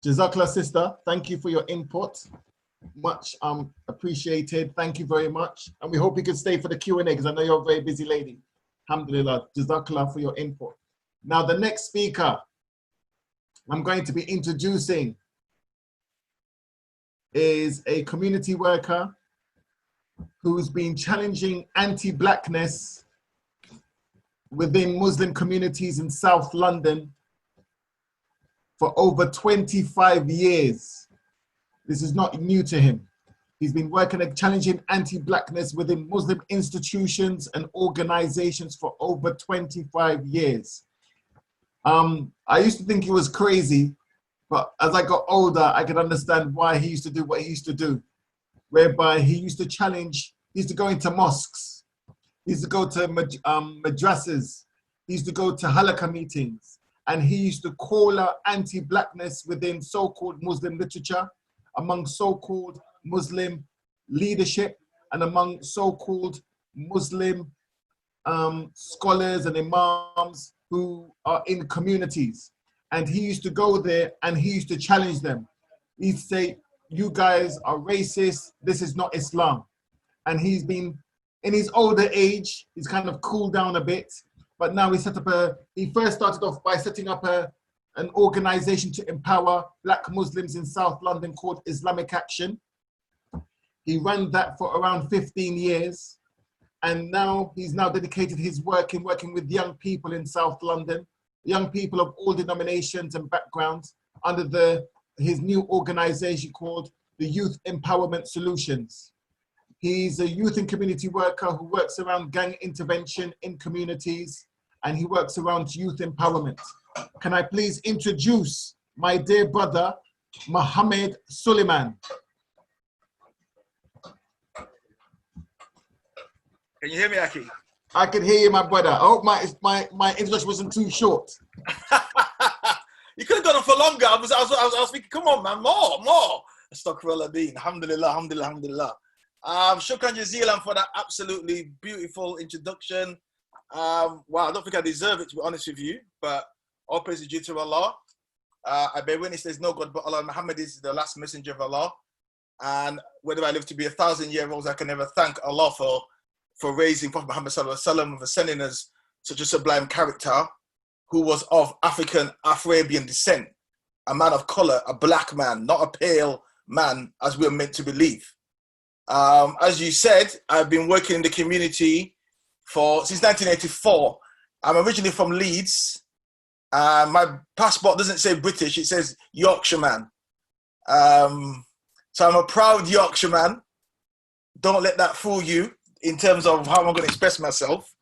Jazakallah, sister. Thank you for your input. Much appreciated. Thank you very much. And we hope you can stay for the Q&A because I know you're a very busy lady. Alhamdulillah. Jazakallah for your input. Now, the next speaker I'm going to be introducing is a community worker who's been challenging anti-Blackness within Muslim communities in South London for over 25 years. This is not new to him. He's been working at challenging anti-Blackness within Muslim institutions and organizations for over 25 years. I used to think he was crazy, but as I got older, I could understand why he used to do what he used to do, whereby he used to challenge, he used to go into mosques, he used to go to madrasas, he used to go to halakha meetings, and he used to call out anti-Blackness within so-called Muslim literature, among so-called Muslim leadership, and among so-called Muslim scholars and imams who are in communities. And he used to go there and he used to challenge them. He'd say, you guys are racist, this is not Islam. And he's been, in his older age, he's kind of cooled down a bit, but now he first started off by setting up an organization to empower Black Muslims in South London called Islamic Action. He ran that for around 15 years. And now he's dedicated his work in working with young people in South London, young people of all denominations and backgrounds under his new organization called the Youth Empowerment Solutions. He's a youth and community worker who works around gang intervention in communities, and he works around youth empowerment. Can I please introduce my dear brother, Mohammed Suleiman. Can you hear me, Aki? I can hear you, my brother. I hope my introduction wasn't too short. You could have gone on for longer. I was thinking, come on, man, more. Astaghfirullah, alhamdulillah, alhamdulillah, alhamdulillah. Shukran jazeelan for that absolutely beautiful introduction. Wow, I don't think I deserve it, to be honest with you, but all praise is due to Allah. I bear witness there's no God but Allah. Muhammad is the last messenger of Allah. And whether I live to be 1,000 years old, I can never thank Allah for raising Prophet Muhammad sallallahu alaihi wasallam, for sending us such a sublime character who was of Afro-Arabian descent, a man of color, a black man, not a pale man as we're meant to believe. As you said, I've been working in the community since 1984. I'm originally from Leeds. My passport doesn't say British, it says Yorkshireman. So I'm a proud Yorkshireman. Don't let that fool you in terms of how I'm going to express myself.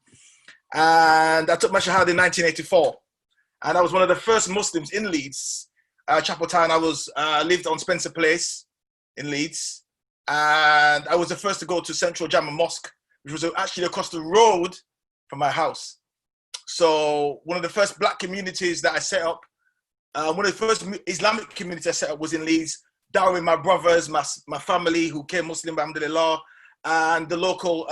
And I took my shahada in 1984. And I was one of the first Muslims in Leeds, Chapel Town. I lived on Spencer Place in Leeds. And I was the first to go to Central Jama Mosque, which was actually across the road from my house. So one of the first black communities that I set up, one of the first Islamic communities I set up was in Leeds, down with my brothers, my family who came Muslim, alhamdulillah, and the local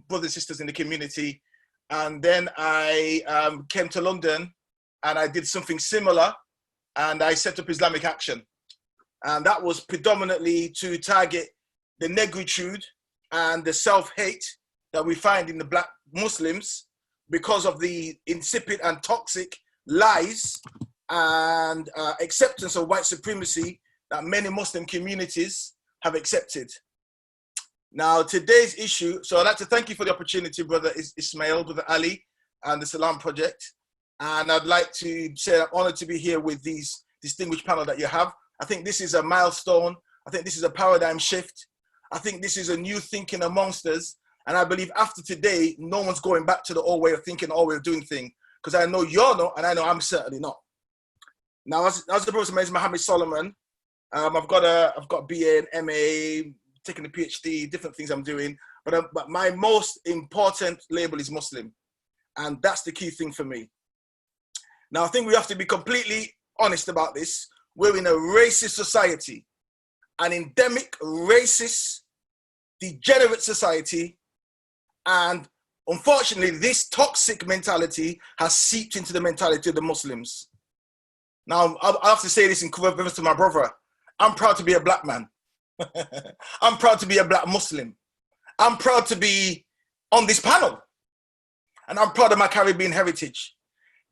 brothers and sisters in the community. And then I came to London and I did something similar, and I set up Islamic Action. And that was predominantly to target the negritude and the self-hate that we find in the Black Muslims because of the insipid and toxic lies and acceptance of white supremacy that many Muslim communities have accepted. Now, today's issue, so I'd like to thank you for the opportunity, Brother Ismail, Brother Ali, and the Salam Project. And I'd like to say I'm honored to be here with these distinguished panel that you have. I think this is a milestone. I think this is a paradigm shift. I think this is a new thinking amongst us. And I believe after today, no one's going back to the old way of thinking, old way of doing things. Because I know you're not, and I know I'm certainly not. Now, as the Prophet mentioned, Mohammed Solomon, I've got BA and MA, taking a PhD, different things I'm doing. But my most important label is Muslim. And that's the key thing for me. Now, I think we have to be completely honest about this. We're in a racist society, an endemic racist, degenerate society. And unfortunately, this toxic mentality has seeped into the mentality of the Muslims. Now, I have to say this in reference to my brother. I'm proud to be a black man. I'm proud to be a black Muslim. I'm proud to be on this panel. And I'm proud of my Caribbean heritage.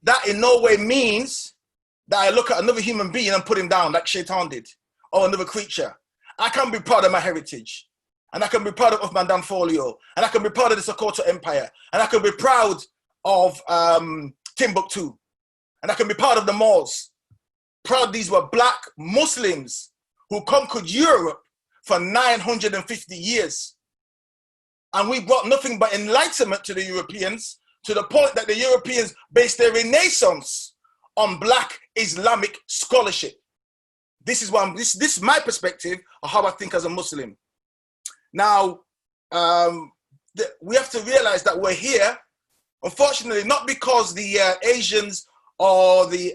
That in no way means that I look at another human being and put him down like Shaitan did, or another creature. I can be proud of my heritage. And I can be proud of Mandan Folio. And I can be proud of the Sokoto Empire. And I can be proud of Timbuktu. And I can be proud of the Moors. Proud these were black Muslims who conquered Europe for 950 years. And we brought nothing but enlightenment to the Europeans, to the point that the Europeans based their renaissance on black Islamic scholarship. This is this is my perspective of how I think as a Muslim. Now, we have to realize that we're here, unfortunately, not because the Asians or the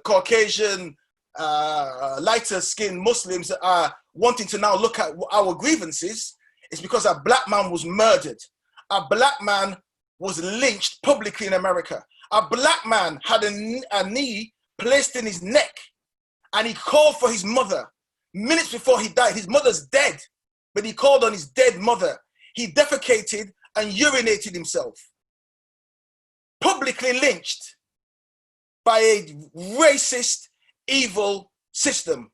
Caucasian lighter skinned Muslims are wanting to now look at our grievances. It's because a black man was murdered. A black man was lynched publicly in America. A black man had a knee placed in his neck, and he called for his mother. Minutes before he died, his mother's dead, but he called on his dead mother. He defecated and urinated himself. Publicly lynched by a racist, evil system.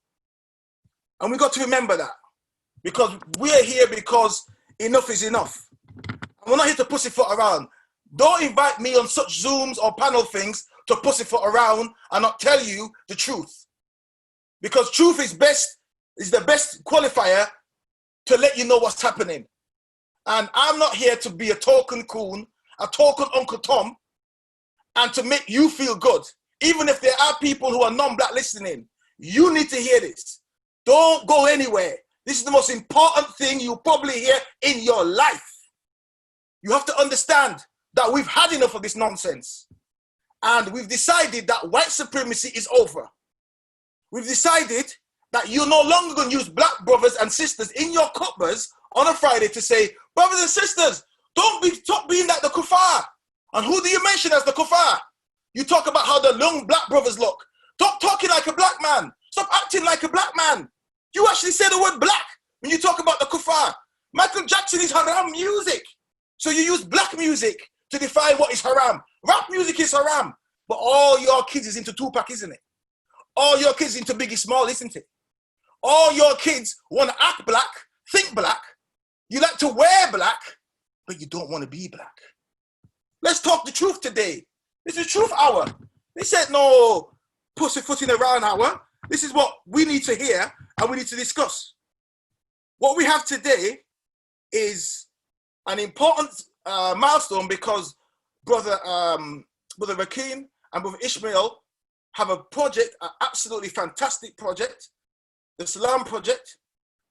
And we got to remember that, because we're here because enough is enough. And we're not here to pussyfoot around. Don't invite me on such Zooms or panel things to pussyfoot around and not tell you the truth. Because truth is the best qualifier to let you know what's happening. And I'm not here to be a token coon, a token Uncle Tom, and to make you feel good. Even if there are people who are non-black listening, you need to hear this. Don't go anywhere. This is the most important thing you'll probably hear in your life. You have to understand that we've had enough of this nonsense. And we've decided that white supremacy is over. We've decided that you're no longer going to use black brothers and sisters in your cupboards on a Friday to say, brothers and sisters, stop being like the kuffar. And who do you mention as the kuffar? You talk about how the young black brothers look. Stop talking like a black man. Stop acting like a black man. You actually say the word black when you talk about the kuffar. Michael Jackson is haram music. So you use black music to define what is haram. Rap music is haram. But all your kids is into Tupac, isn't it? All your kids into Biggie Small, isn't it? All your kids want to act black, think black. You like to wear black, but you don't want to be black. Let's talk the truth today. This is truth hour. This ain't no pussyfooting around hour. This is what we need to hear and we need to discuss. What we have today is an important milestone, because Brother Rakeem and Brother Ishmael have a project, an absolutely fantastic project, the Salam Project,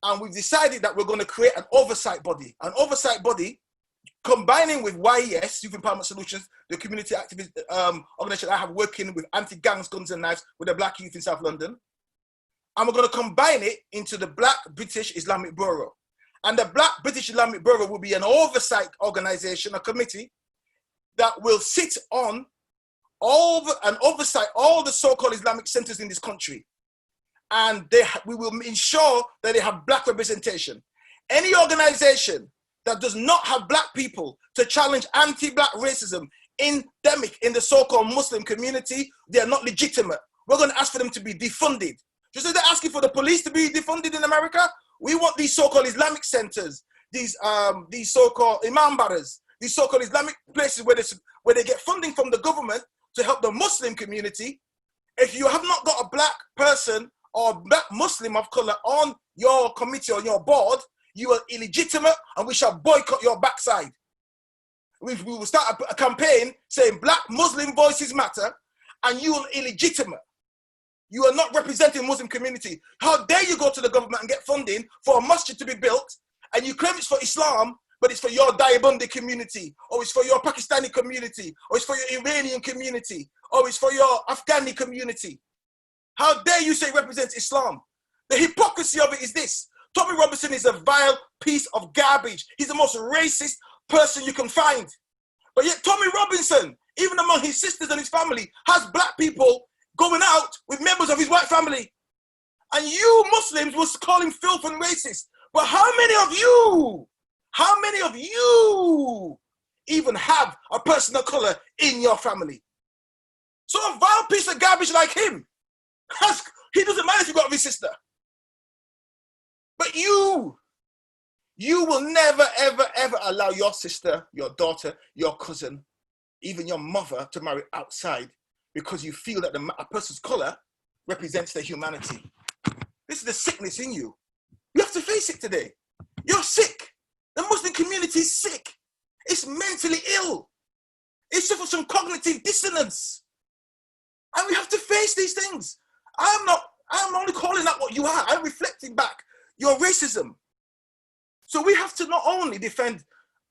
and we've decided that we're going to create an oversight body combining with YES, Youth Empowerment Solutions, the community activist organization I have working with anti-gangs, guns and knives with the black youth in South London. And we're going to combine it into the Black British Islamic Bureau. And the Black British Islamic Bureau will be an oversight organization, a committee that will sit on and oversight all the so-called Islamic centers in this country. And we will ensure that they have black representation. Any organization that does not have black people to challenge anti-black racism endemic in the so-called Muslim community, they are not legitimate. We're going to ask for them to be defunded. Just as they're asking for the police to be defunded in America, we want these so-called Islamic centers, these so-called imam baras, these so-called Islamic places where they get funding from the government to help the Muslim community. If you have not got a black person or black Muslim of color on your committee or your board, you are illegitimate and we shall boycott your backside. We will start a campaign saying black Muslim voices matter and you are illegitimate. You are not representing Muslim community. How dare you go to the government and get funding for a masjid to be built and you claim it's for Islam, but it's for your Diabundi community, or it's for your Pakistani community, or it's for your Iranian community, or it's for your Afghani community. How dare you say it represents Islam? The hypocrisy of it is this. Tommy Robinson is a vile piece of garbage. He's the most racist person you can find. But yet Tommy Robinson, even among his sisters and his family, has black people going out with members of his white family. And you Muslims was calling filth and racist. But how many of you even have a person of color in your family? So a vile piece of garbage like him, he doesn't matter if you got his sister. But you will never, ever, ever allow your sister, your daughter, your cousin, even your mother to marry outside because you feel that a person's color represents their humanity. This is the sickness in you. You have to face it today. You're sick. The Muslim community is sick. It's mentally ill. It suffers from cognitive dissonance. And we have to face these things. I'm only calling out what you are. I'm reflecting back your racism. So we have to not only defend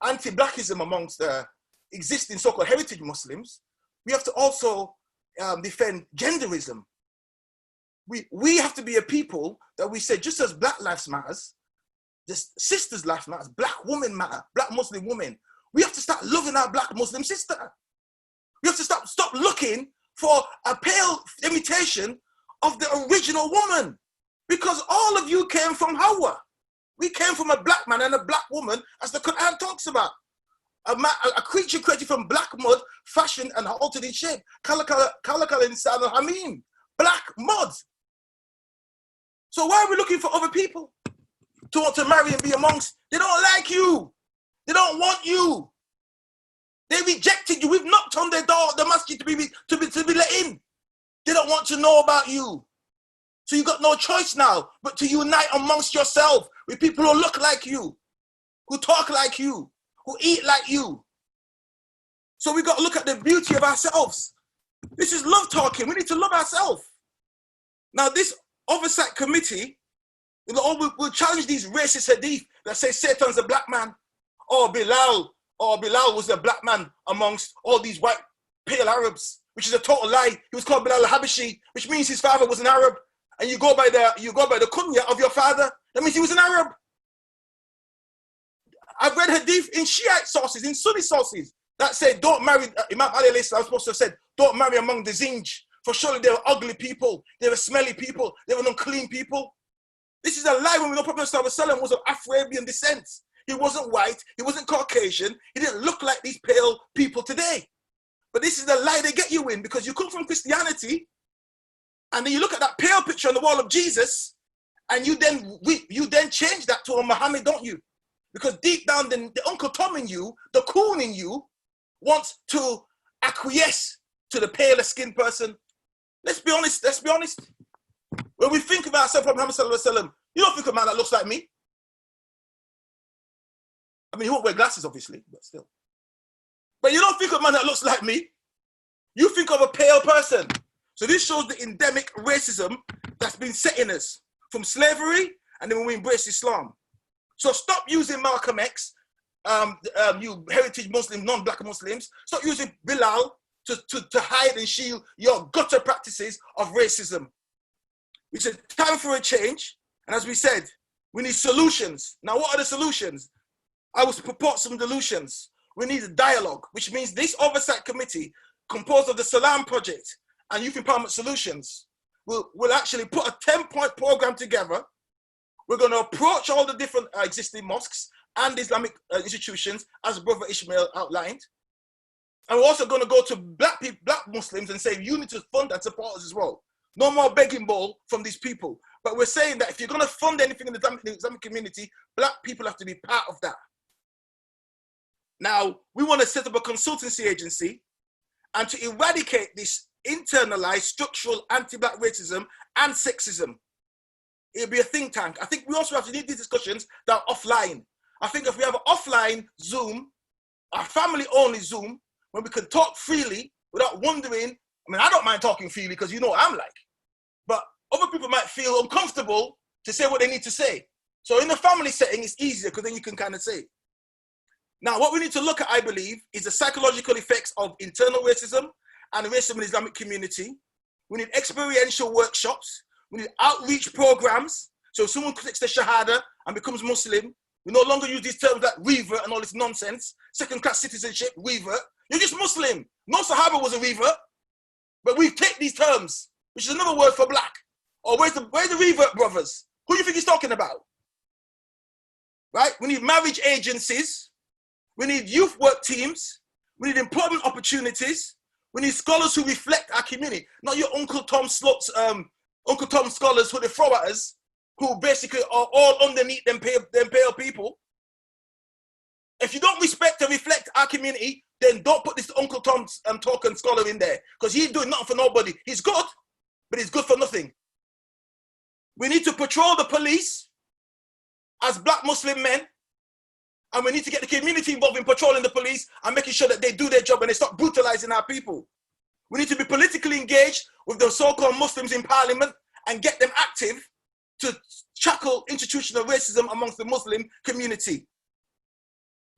anti-Blackism amongst the existing so-called heritage Muslims, we have to also defend genderism. We have to be a people that we say, just as Black lives matters, just sisters' lives matters, Black women matter, Black Muslim women. We have to start loving our Black Muslim sister. We have to stop looking for a pale imitation of the original woman, because all of you came from Hawa. We came from a Black man and a Black woman, as the Quran talks about. A creature created from black mud, fashioned and altered in shape. Kalakal insan al-hamim. Black mud. So why are we looking for other people to want to marry and be amongst? They don't like you. They don't want you. They rejected you. We've knocked on their door, the masjid, to be let in. They don't want to know about you. So you've got no choice now but to unite amongst yourself with people who look like you, who talk like you, who eat like you. So we've got to look at the beauty of ourselves. This is love talking. We need to love ourselves. Now this oversight committee, we'll challenge these racist hadith that say Satan's a black man, or Bilal was a black man amongst all these white pale Arabs, which is a total lie. He was called Bilal al-Habashi, which means his father was an Arab, and you go by the kunya of your father. That means he was an Arab. I've read hadith in Shiite sources, in Sunni sources, that say don't marry. Imam Ali was supposed to have said, don't marry among the Zinj, for surely they were ugly people, they were smelly people, they were unclean people. This is a lie. When we know Prophet ﷺ was of Afro-Arabian descent. He wasn't white, he wasn't Caucasian, he didn't look like these pale people today. But this is the lie they get you in, because you come from Christianity, and then you look at that pale picture on the wall of Jesus, and you then change that to a Muhammad, don't you? Because deep down, the Uncle Tom in you, the coon in you, wants to acquiesce to the paler skinned person. Let's be honest. When we think of ourselves, Muhammad sallallahu alaihi wasallam, you don't think of a man that looks like me. I mean, he won't wear glasses, obviously, but still. But you don't think of a man that looks like me. You think of a pale person. So this shows the endemic racism that's been set in us from slavery, and then when we embrace Islam. So stop using Malcolm X, you heritage Muslims, non-black Muslims. Stop using Bilal to hide and shield your gutter practices of racism. It's a time for a change. And as we said, we need solutions. Now, what are the solutions? I will purport some solutions. We need a dialogue, which means this oversight committee, composed of the Salam Project and Youth Empowerment Solutions, will actually put a 10-point program together. We're going to approach all the different existing mosques and Islamic institutions, as Brother Ishmael outlined. And we're also going to go to black Muslims and say, you need to fund and support us as well. No more begging bowl from these people. But we're saying that if you're going to fund anything in the Islamic community, black people have to be part of that. Now, we want to set up a consultancy agency and to eradicate this internalized structural anti-black racism and sexism. It'll be a think tank. I think we also have to need these discussions that are offline. I think if we have an offline Zoom, a family-only Zoom, when we can talk freely without wondering, I mean, I don't mind talking freely because you know what I'm like, but other people might feel uncomfortable to say what they need to say. So in the family setting, it's easier because then you can kind of say. Now, what we need to look at, I believe, is the psychological effects of internal racism and racism in the Islamic community. We need experiential workshops. We need outreach programs. So if someone takes the Shahada and becomes Muslim, we no longer use these terms like revert and all this nonsense. Second-class citizenship, revert. You're just Muslim. No Sahaba was a revert. But we take these terms which is another word for black. Or where's the Revert brothers? Who do you think he's talking about? Right? We need marriage agencies. We need youth work teams. We need employment opportunities. We need scholars who reflect our community, not your Uncle Tom scholars who they throw at us, who basically are all underneath them pale people. If you don't respect and reflect our community, then don't put this Uncle Tom token scholar in there, because he's doing nothing for nobody. He's good, but he's good for nothing. We need to patrol the police as black Muslim men, and we need to get the community involved in patrolling the police and making sure that they do their job and they stop brutalizing our people. We need to be politically engaged with the so-called Muslims in parliament and get them active to tackle institutional racism amongst the Muslim community.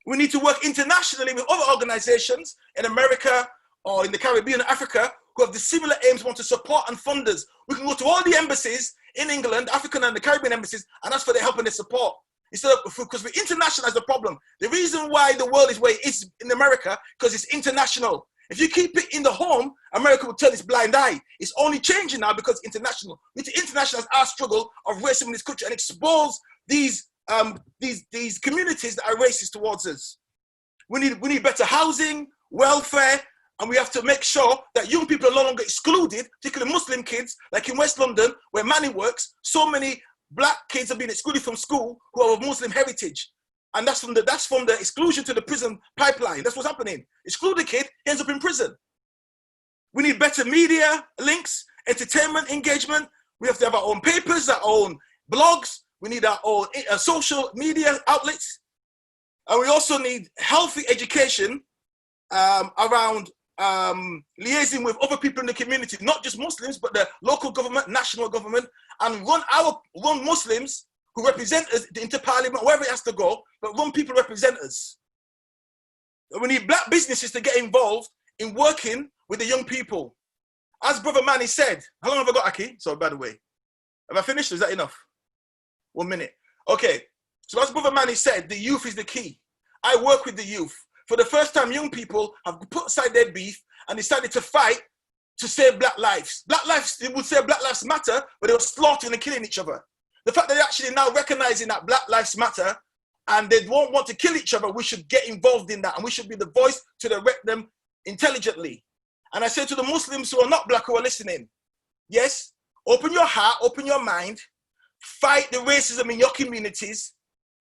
We need to work internationally with other organizations in America or in the Caribbean and Africa who have the similar aims, want to support and fund us. We can go to all the embassies in England, African and the Caribbean embassies, and ask for their help and their support. Instead of, because we internationalize the problem. The reason why the world is where it is in America, because it's international. If you keep it in the home, America will turn its blind eye. It's only changing now because it's international. We need to internationalize our struggle of racism in this country and expose these communities that are racist towards us. We need better housing, welfare, and we have to make sure that young people are no longer excluded, particularly Muslim kids, like in West London, where Manny works. So many black kids have been excluded from school who are of Muslim heritage. And that's from the exclusion to the prison pipeline. That's what's happening. Exclude the kid, he ends up in prison. We need better media links, entertainment engagement. We have to have our own papers, our own blogs. We need our own social media outlets. And we also need healthy education around liaising with other people in the community, not just Muslims, but the local government, national government, and run Muslims who represent us into parliament, wherever it has to go, but run people who represent us. We need black businesses to get involved in working with the young people. As Brother Manny said, how long have I got, Aki? Sorry, by the way. Have I finished? Is that enough? 1 minute. Okay. So as Brother Manny said, the youth is the key. I work with the youth. For the first time, young people have put aside their beef and decided to fight to save black lives. Black lives, they would say Black Lives Matter, but they were slaughtering and killing each other. The fact that they're actually now recognizing that Black Lives Matter and they won't want to kill each other, we should get involved in that and we should be the voice to direct them intelligently. And I say to the Muslims who are not black who are listening, yes, open your heart, open your mind, fight the racism in your communities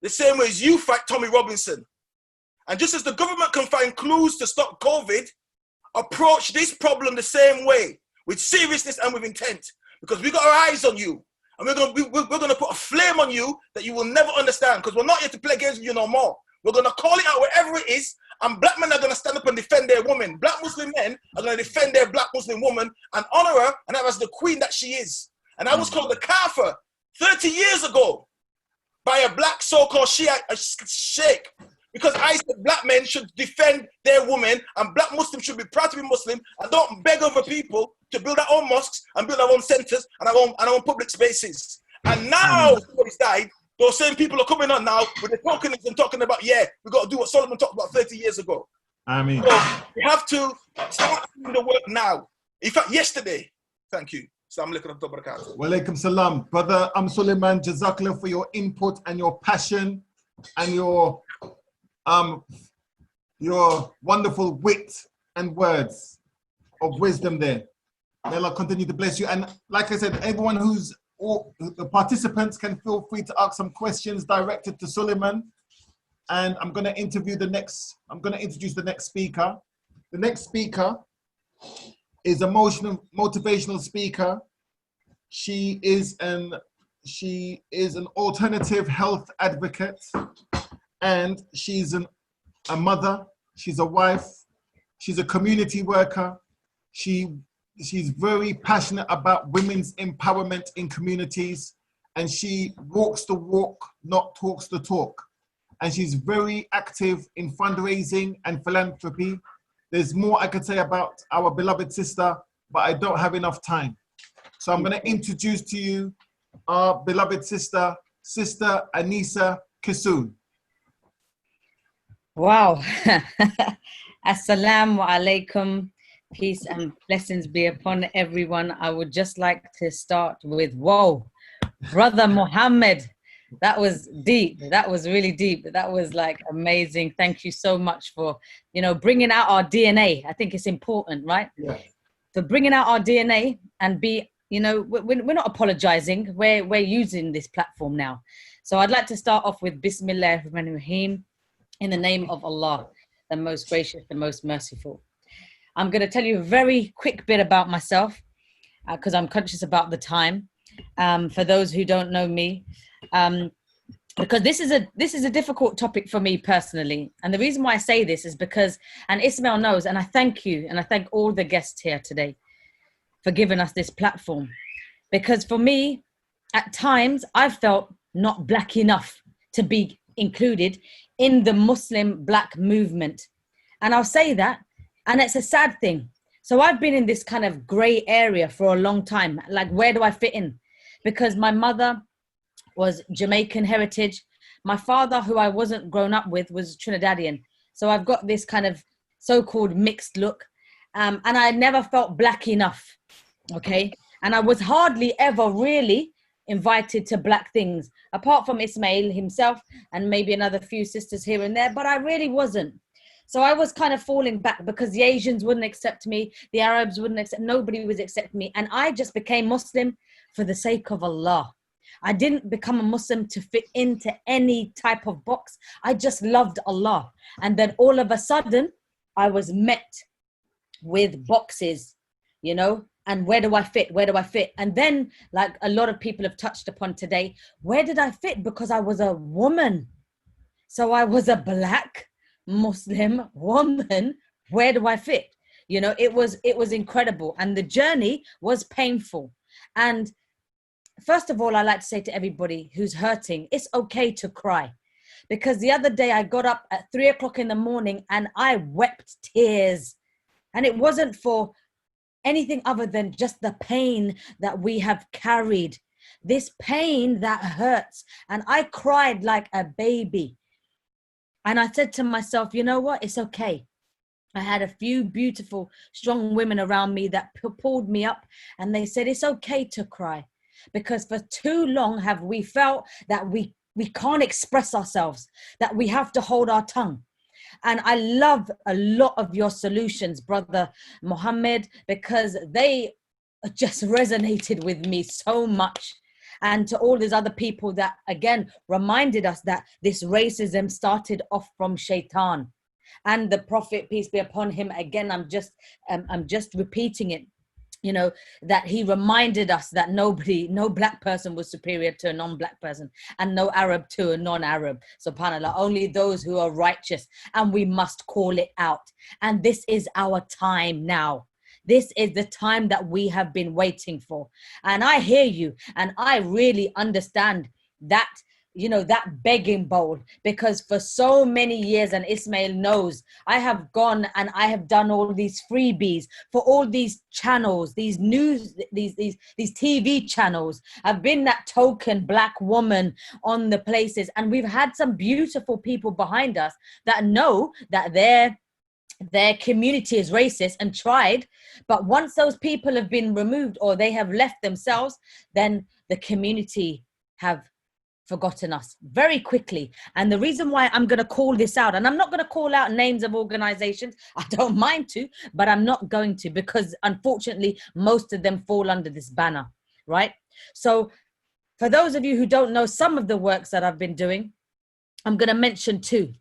the same way as you fight Tommy Robinson. And just as the government can find clues to stop COVID, approach this problem the same way, with seriousness and with intent, because we got our eyes on you. And we're going to put a flame on you that you will never understand, because we're not here to play games with you no more. We're going to call it out wherever it is, and black men are going to stand up and defend their woman. Black Muslim men are going to defend their black Muslim woman and honor her and have her as the queen that she is. And I was called the Kafir 30 years ago by a black so-called Shiite sheikh, because I said black men should defend their women and black Muslims should be proud to be Muslim and don't beg other people to build our own mosques and build our own centers and our own public spaces. And now somebody's died, those same people are coming on now with the tokenism talking about, yeah, we've got to do what Solomon talked about 30 years ago. So we have to start doing the work now. In fact, yesterday. Thank you. Assalamu alaikum wa barakatuh. Wa alaikum salam. Brother Suleiman, Jazakallah for your input and your passion and your wonderful wit and words of wisdom there. May Allah continue to bless you. And like I said, everyone the participants can feel free to ask some questions directed to Suleiman. And I'm going to introduce the next speaker. The next speaker is a motivational speaker. She is an alternative health advocate, and she's a mother, she's a wife, she's a community worker. She's very passionate about women's empowerment in communities, and she walks the walk, not talks the talk. And she's very active in fundraising and philanthropy. There's more I could say about our beloved sister, but I don't have enough time. So I'm going to introduce to you our beloved sister, Sister Anisa Kissoon. Wow. Assalamu alaikum Peace and blessings be upon everyone. I would just like to start with, whoa, Brother Muhammad. That was deep. That was really deep. That was like amazing. Thank you so much for, bringing out our DNA. I think it's important, right? Yeah. For bringing out our DNA and be, we're not apologizing. We're using this platform now. So I'd like to start off with Bismillah ar-Rahman ar-Rahim, in the name of Allah, the most gracious, the most merciful. I'm going to tell you a very quick bit about myself because I'm conscious about the time. For those who don't know me, because this is a difficult topic for me personally, and the reason why I say this is because, and Ismail knows, and I thank you, and I thank all the guests here today for giving us this platform, because for me, at times, I felt not black enough to be included in the Muslim black movement, and I'll say that. And it's a sad thing. So I've been in this kind of gray area for a long time. Like, where do I fit in? Because my mother was Jamaican heritage. My father, who I wasn't grown up with, was Trinidadian. So I've got this kind of so-called mixed look. And I never felt black enough, okay? And I was hardly ever really invited to black things, apart from Ismail himself and maybe another few sisters here and there, but I really wasn't. So I was kind of falling back because the Asians wouldn't accept me. The Arabs wouldn't accept, nobody was accepting me. And I just became Muslim for the sake of Allah. I didn't become a Muslim to fit into any type of box. I just loved Allah. And then all of a sudden, I was met with boxes, and where do I fit? Where do I fit? And then, like a lot of people have touched upon today, where did I fit? Because I was a woman. So I was a black Muslim woman. Where do I fit? It was incredible, and the journey was painful. And first of all, I like to say to everybody who's hurting, it's okay to cry, because the other day I got up at 3 o'clock in the morning and I wept tears, and it wasn't for anything other than just the pain that we have carried, this pain that hurts. And I cried like a baby. And I said to myself, you know what? It's okay. I had a few beautiful, strong women around me that pulled me up, and they said, it's okay to cry, because for too long have we felt that we can't express ourselves, that we have to hold our tongue. And I love a lot of your solutions, Brother Muhammad, because they just resonated with me so much. And to all these other people that, again, reminded us that this racism started off from Shaitan. And the Prophet, peace be upon him, again, I'm just repeating it, that he reminded us that no black person was superior to a non-black person, and no Arab to a non-Arab. SubhanAllah, only those who are righteous, and we must call it out. And this is our time now. This is the time that we have been waiting for. And I hear you, and I really understand that, that begging bowl, because for so many years, and Ismail knows, I have gone and I have done all these freebies for all these channels, these news, these TV channels. I've been that token black woman on the places, and we've had some beautiful people behind us that know that their community is racist and tried, but once those people have been removed or they have left themselves, then the community have forgotten us very quickly. And the reason why I'm going to call this out, and I'm not going to call out names of organizations, I don't mind to, but I'm not going to, because unfortunately most of them fall under this banner, right? So for those of you who don't know some of the works that I've been doing, I'm going to mention two.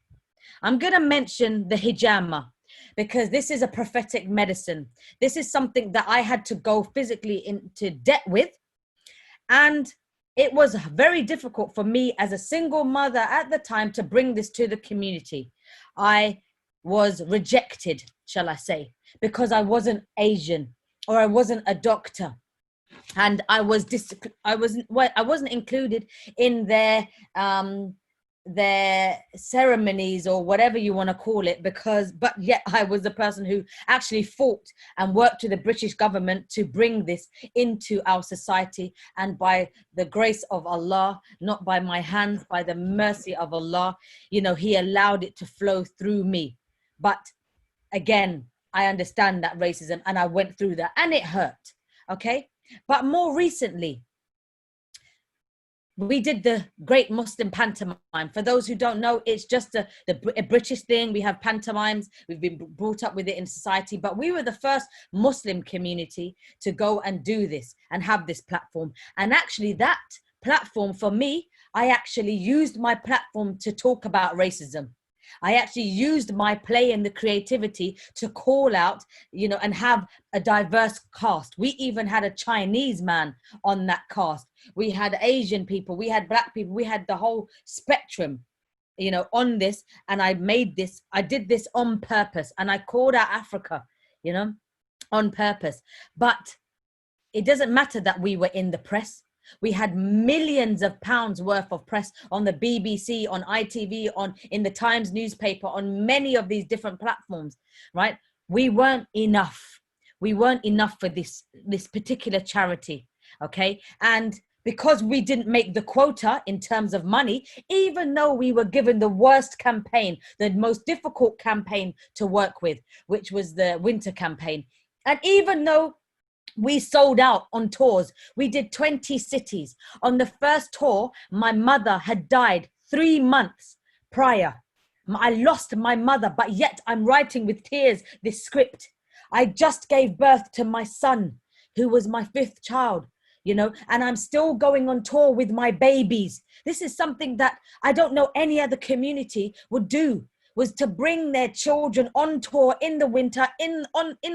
I'm going to mention the hijama, because this is a prophetic medicine. This is something that I had to go physically into debt with. And it was very difficult for me as a single mother at the time to bring this to the community. I was rejected, shall I say, because I wasn't Asian or I wasn't a doctor. And I wasn't included in their ceremonies or whatever you want to call it, but yet I was the person who actually fought and worked with the British government to bring this into our society. And by the grace of Allah, not by my hands, by the mercy of Allah, he allowed it to flow through me. But again, I understand that racism, and I went through that, and it hurt. Okay. But more recently, we did the Great Muslim Pantomime. For those who don't know, it's just a British thing. We have pantomimes. We've been brought up with it in society, but we were the first Muslim community to go and do this and have this platform. And actually that platform, for me, I actually used my platform to talk about racism. I actually used my play and the creativity to call out, you know, and have a diverse cast. We even had a Chinese man on that cast. We had Asian people, we had Black people, we had the whole spectrum, you know, on this. And I did this on purpose, and I called out Africa, you know, on purpose. But it doesn't matter that we were in the press. We had millions of pounds worth of press on the BBC, on ITV, in the Times newspaper, on many of these different platforms, right? We weren't enough. We weren't enough for this particular charity, okay? And because we didn't make the quota in terms of money, even though we were given the worst campaign, the most difficult campaign to work with, which was the winter campaign, and even though we sold out on tours. We did 20 cities. On the first tour, my mother had died 3 months prior. I lost my mother, but yet I'm writing with tears this script. I just gave birth to my son, who was my 5th child, you know, and I'm still going on tour with my babies. This is something that I don't know any other community would do, was to bring their children on tour in the winter, in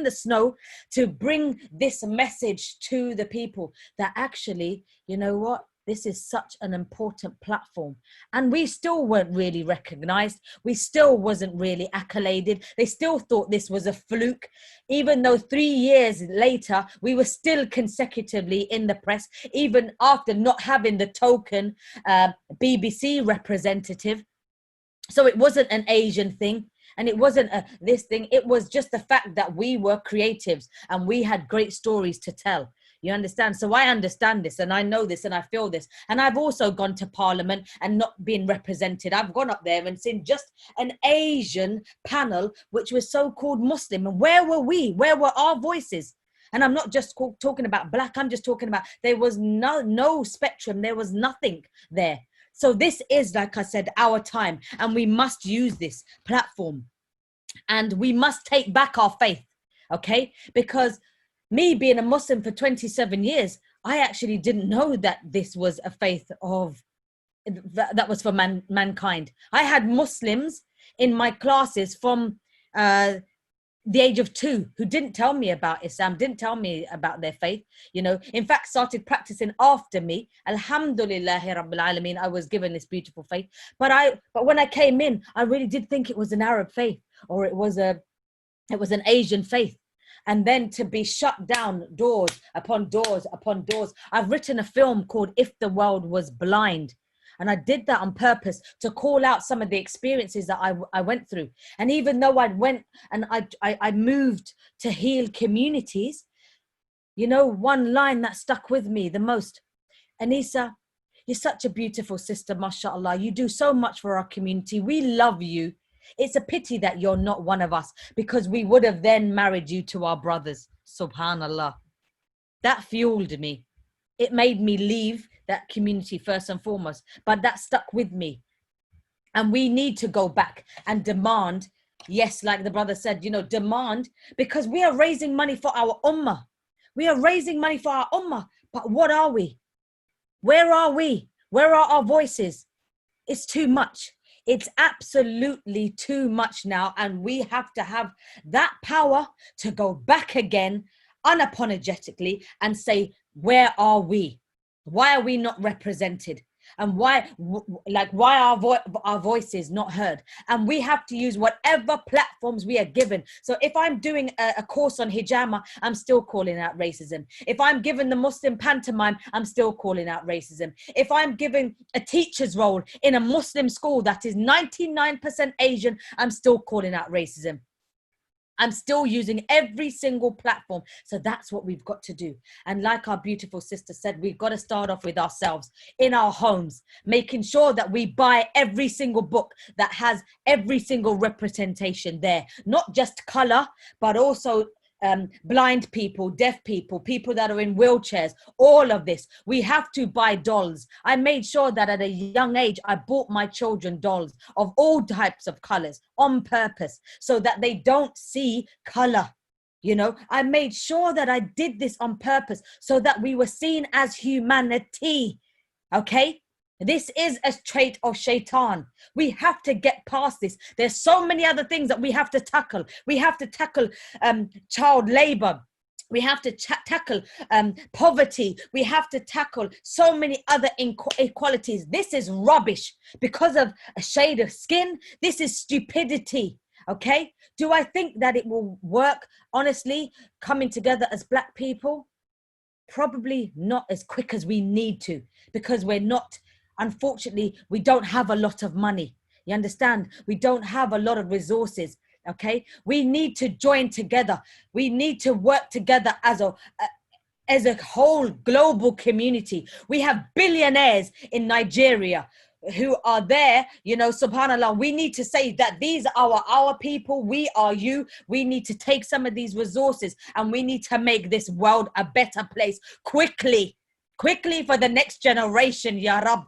the snow, to bring this message to the people that actually, you know what, this is such an important platform. And we still weren't really recognized. We still wasn't really accoladed. They still thought this was a fluke, even though 3 years later, we were still consecutively in the press, even after not having the token BBC representative. So it wasn't an Asian thing, and it wasn't this thing. It was just the fact that we were creatives and we had great stories to tell. You understand? So I understand this, and I know this, and I feel this. And I've also gone to Parliament and not been represented. I've gone up there and seen just an Asian panel, which was so-called Muslim. And where were we? Where were our voices? And I'm not just talking about Black. I'm just talking about there was no spectrum. There was nothing there. So this is, like I said, our time, and we must use this platform, and we must take back our faith, okay? Because me being a Muslim for 27 years, I actually didn't know that this was a faith that was for mankind. I had Muslims in my classes from the age of 2 who didn't tell me about Islam, didn't tell me about their faith, you know, in fact started practicing after me. Alhamdulillahi Rabbil Alameen, I was given this beautiful faith. But when I came in, I really did think it was an Arab faith, or it was an Asian faith. And then to be shut down, doors upon doors upon doors. I've written a film called If the World Was Blind. And I did that on purpose to call out some of the experiences that I went through. And even though I went and I moved to heal communities, you know, one line that stuck with me the most: Anisa, you're such a beautiful sister, mashallah. You do so much for our community. We love you. It's a pity that you're not one of us, because we would have then married you to our brothers. Subhanallah. That fueled me. It made me leave that community first and foremost, but that stuck with me. And we need to go back and demand, yes, like the brother said, you know, demand, because we are raising money for our ummah. We are raising money for our ummah, but what are we? Where are we? Where are our voices? It's too much. It's absolutely too much now, and we have to have that power to go back again unapologetically and say, where are we? Why are we not represented? And why are our voices not heard? And we have to use whatever platforms we are given. So if I'm doing a course on hijama, I'm still calling out racism. If I'm given the Muslim pantomime, I'm still calling out racism. If I'm given a teacher's role in a Muslim school that is 99% Asian, I'm still calling out racism. I'm still using every single platform. So that's what we've got to do. And like our beautiful sister said, we've got to start off with ourselves in our homes, making sure that we buy every single book that has every single representation there, not just color, but also blind people, deaf people, people that are in wheelchairs, all of this. We have to buy dolls. I made sure that at a young age, I bought my children dolls of all types of colors on purpose so that they don't see color. You know, I made sure that I did this on purpose so that we were seen as humanity. Okay? This is a trait of shaitan. We have to get past this. There's so many other things that we have to tackle. We have to tackle child labor. We have to tackle poverty. We have to tackle so many other inequalities. This is rubbish because of a shade of skin. This is stupidity. Okay? Do I think that it will work, honestly, coming together as Black people? Probably not as quick as we need to, because we're not, unfortunately, we don't have a lot of money. You understand? We don't have a lot of resources. Okay? We need to join together. We need to work together as a whole global community. We have billionaires in Nigeria who are there, you know, subhanallah. We need to say that these are our people. We are you. We need to take some of these resources and we need to make this world a better place quickly for the next generation, Ya Rab.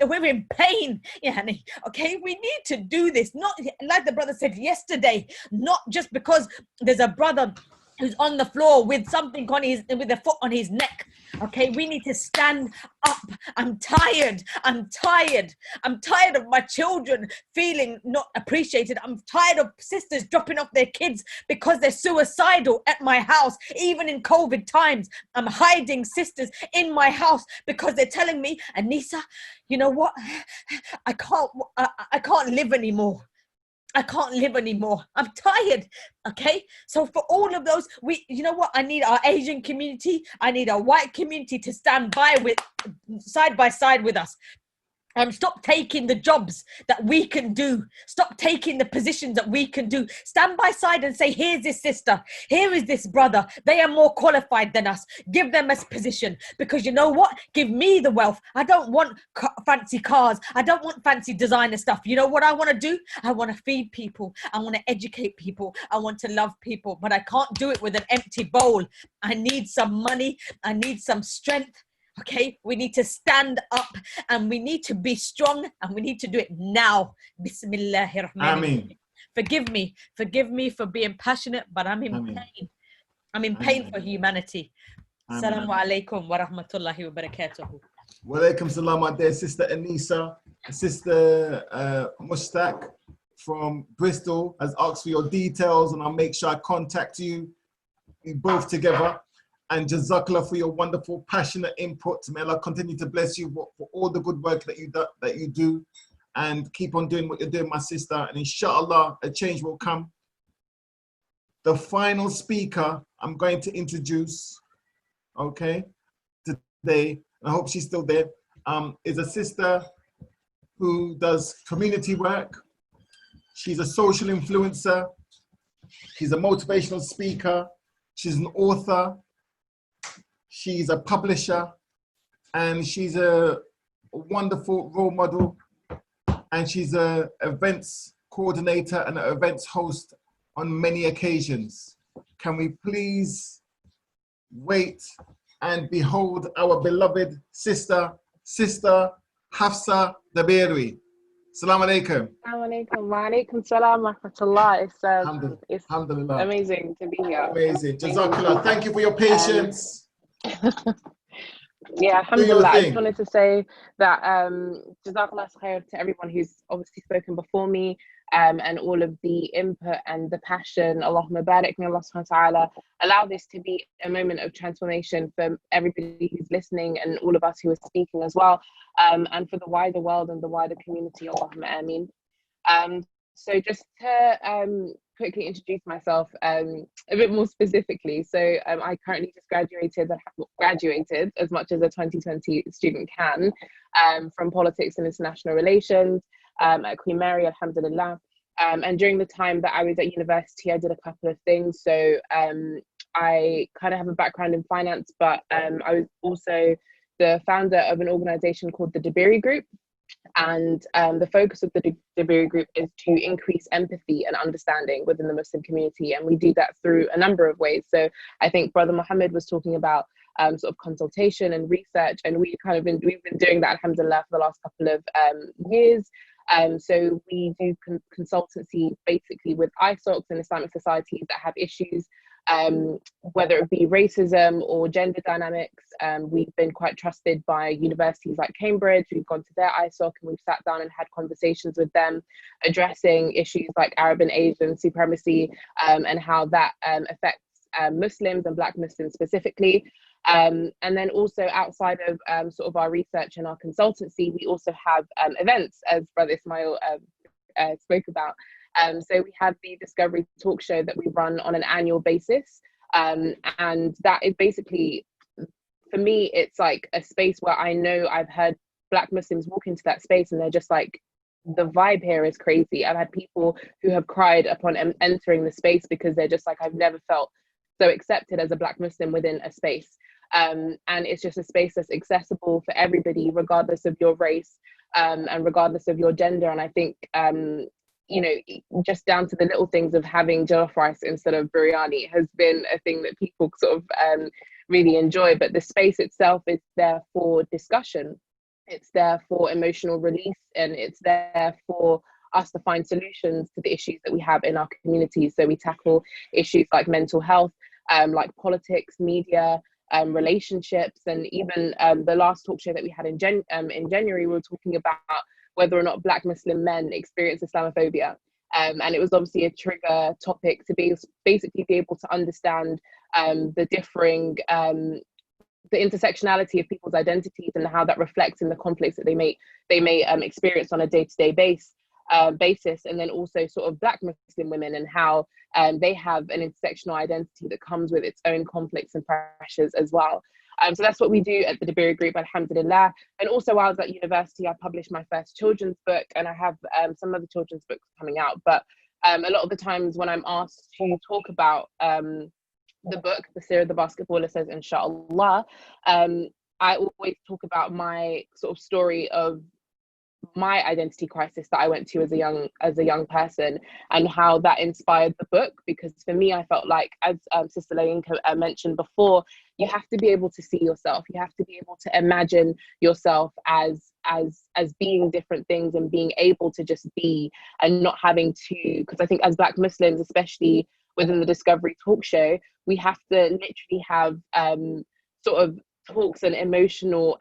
We're in pain, yani. Okay, we need to do this, not like the brother said yesterday, not just because there's a brother who's on the floor with something on with a foot on his neck. Okay, we need to stand up. I'm tired of my children feeling not appreciated. I'm tired of sisters dropping off their kids because they're suicidal at my house. Even in COVID times, I'm hiding sisters in my house because they're telling me, Anisa, you know what? I can't live anymore. I can't live anymore. I'm tired. Okay. So for all of those, you know what? I need our Asian community. I need our white community to stand side by side with us. Stop taking the jobs that we can do. Stop taking the positions that we can do. Stand by side and say, here's this sister. Here is this brother. They are more qualified than us. Give them a position. Because you know what? Give me the wealth. I don't want fancy cars. I don't want fancy designer stuff. You know what I want to do? I want to feed people. I want to educate people. I want to love people. But I can't do it with an empty bowl. I need some money. I need some strength. Okay, we need to stand up and we need to be strong and we need to do it now. Bismillahirrahmanirrahim. Forgive me for being passionate, but I'm in pain. I'm in pain for humanity. Assalamu alaikum wa rahmatullahi wa barakatuhu. Wa alaikum salam, my dear sister Anisa. Sister Mushtaq from Bristol has asked for your details and I'll make sure I contact you both together. And Jazakallah for your wonderful, passionate input. May Allah continue to bless you for all the good work that you do. And keep on doing what you're doing, my sister. And inshallah, a change will come. The final speaker I'm going to introduce, okay, today, I hope she's still there, is a sister who does community work. She's a social influencer. She's a motivational speaker. She's an author. She's a publisher, and she's a wonderful role model, and she's an events coordinator and an events host on many occasions. Can we please wait and behold our beloved sister Hafsa Dabiri. Assalamu alaikum. Assalamu alaikum. Wa alaikum salam wa rahmatullah. It's amazing to be here. Amazing. Jazakallah. Thank you for your patience. Yeah, alhamdulillah. I just wanted to say that Jazakallah khair to everyone who's obviously spoken before me, and all of the input and the passion. Allahumma barik, may Allah subhanahu wa ta'ala allow this to be a moment of transformation for everybody who's listening and all of us who are speaking as well, and for the wider world and the wider community. Allahumma ameen. So just to quickly introduce myself a bit more specifically. So I currently just graduated as much as a 2020 student can, from politics and international relations at Queen Mary, alhamdulillah. And during the time that I was at university, I did a couple of things. So I kind of have a background in finance, but I was also the founder of an organization called the Dabiri Group. And the focus of the Dabiri Group is to increase empathy and understanding within the Muslim community. And we do that through a number of ways. So I think Brother Mohammed was talking about sort of consultation and research. And we've been doing that, alhamdulillah, for the last couple of years. So we do consultancy basically with ISOCs and Islamic societies that have issues, whether it be racism or gender dynamics. We've been quite trusted by universities like Cambridge. We've gone to their ISOC and we've sat down and had conversations with them addressing issues like Arab and Asian supremacy, and how that affects Muslims and Black Muslims specifically. And then also outside of sort of our research and our consultancy, we also have events, as Brother Ismail spoke about. So we have the Discovery Talk Show that we run on an annual basis. And that is basically, for me, it's like a space where I know I've heard Black Muslims walk into that space and they're just like, the vibe here is crazy. I've had people who have cried upon entering the space because they're just like, I've never felt so accepted as a Black Muslim within a space. And it's just a space that's accessible for everybody, regardless of your race, and regardless of your gender. And I think, you know, just down to the little things of having jollof rice instead of biryani has been a thing that people sort of really enjoy. But the space itself is there for discussion. It's there for emotional release, and it's there for us to find solutions to the issues that we have in our communities. So we tackle issues like mental health, like politics, media, relationships, and even the last talk show that we had in January, we were talking about whether or not Black Muslim men experience Islamophobia. And it was obviously a trigger topic to basically be able to understand the differing, the intersectionality of people's identities and how that reflects in the conflicts that they may experience on a day-to-day basis, and then also sort of Black Muslim women and how they have an intersectional identity that comes with its own conflicts and pressures as well. So that's what we do at the Dabiri Group, alhamdulillah. And also while I was at university, I published my first children's book, and I have some other children's books coming out. But a lot of the times when I'm asked to talk about the book, The Seerah the Basketballer Says, Inshallah, I always talk about my sort of story of my identity crisis that I went to as a young person, and how that inspired the book. Because for me, I felt like, as Sister Layinka mentioned before, you have to be able to see yourself. You have to be able to imagine yourself as being different things, and being able to just be, and not having to, because I think as Black Muslims, especially within the Discovery Talk Show, we have to literally have sort of talks and emotional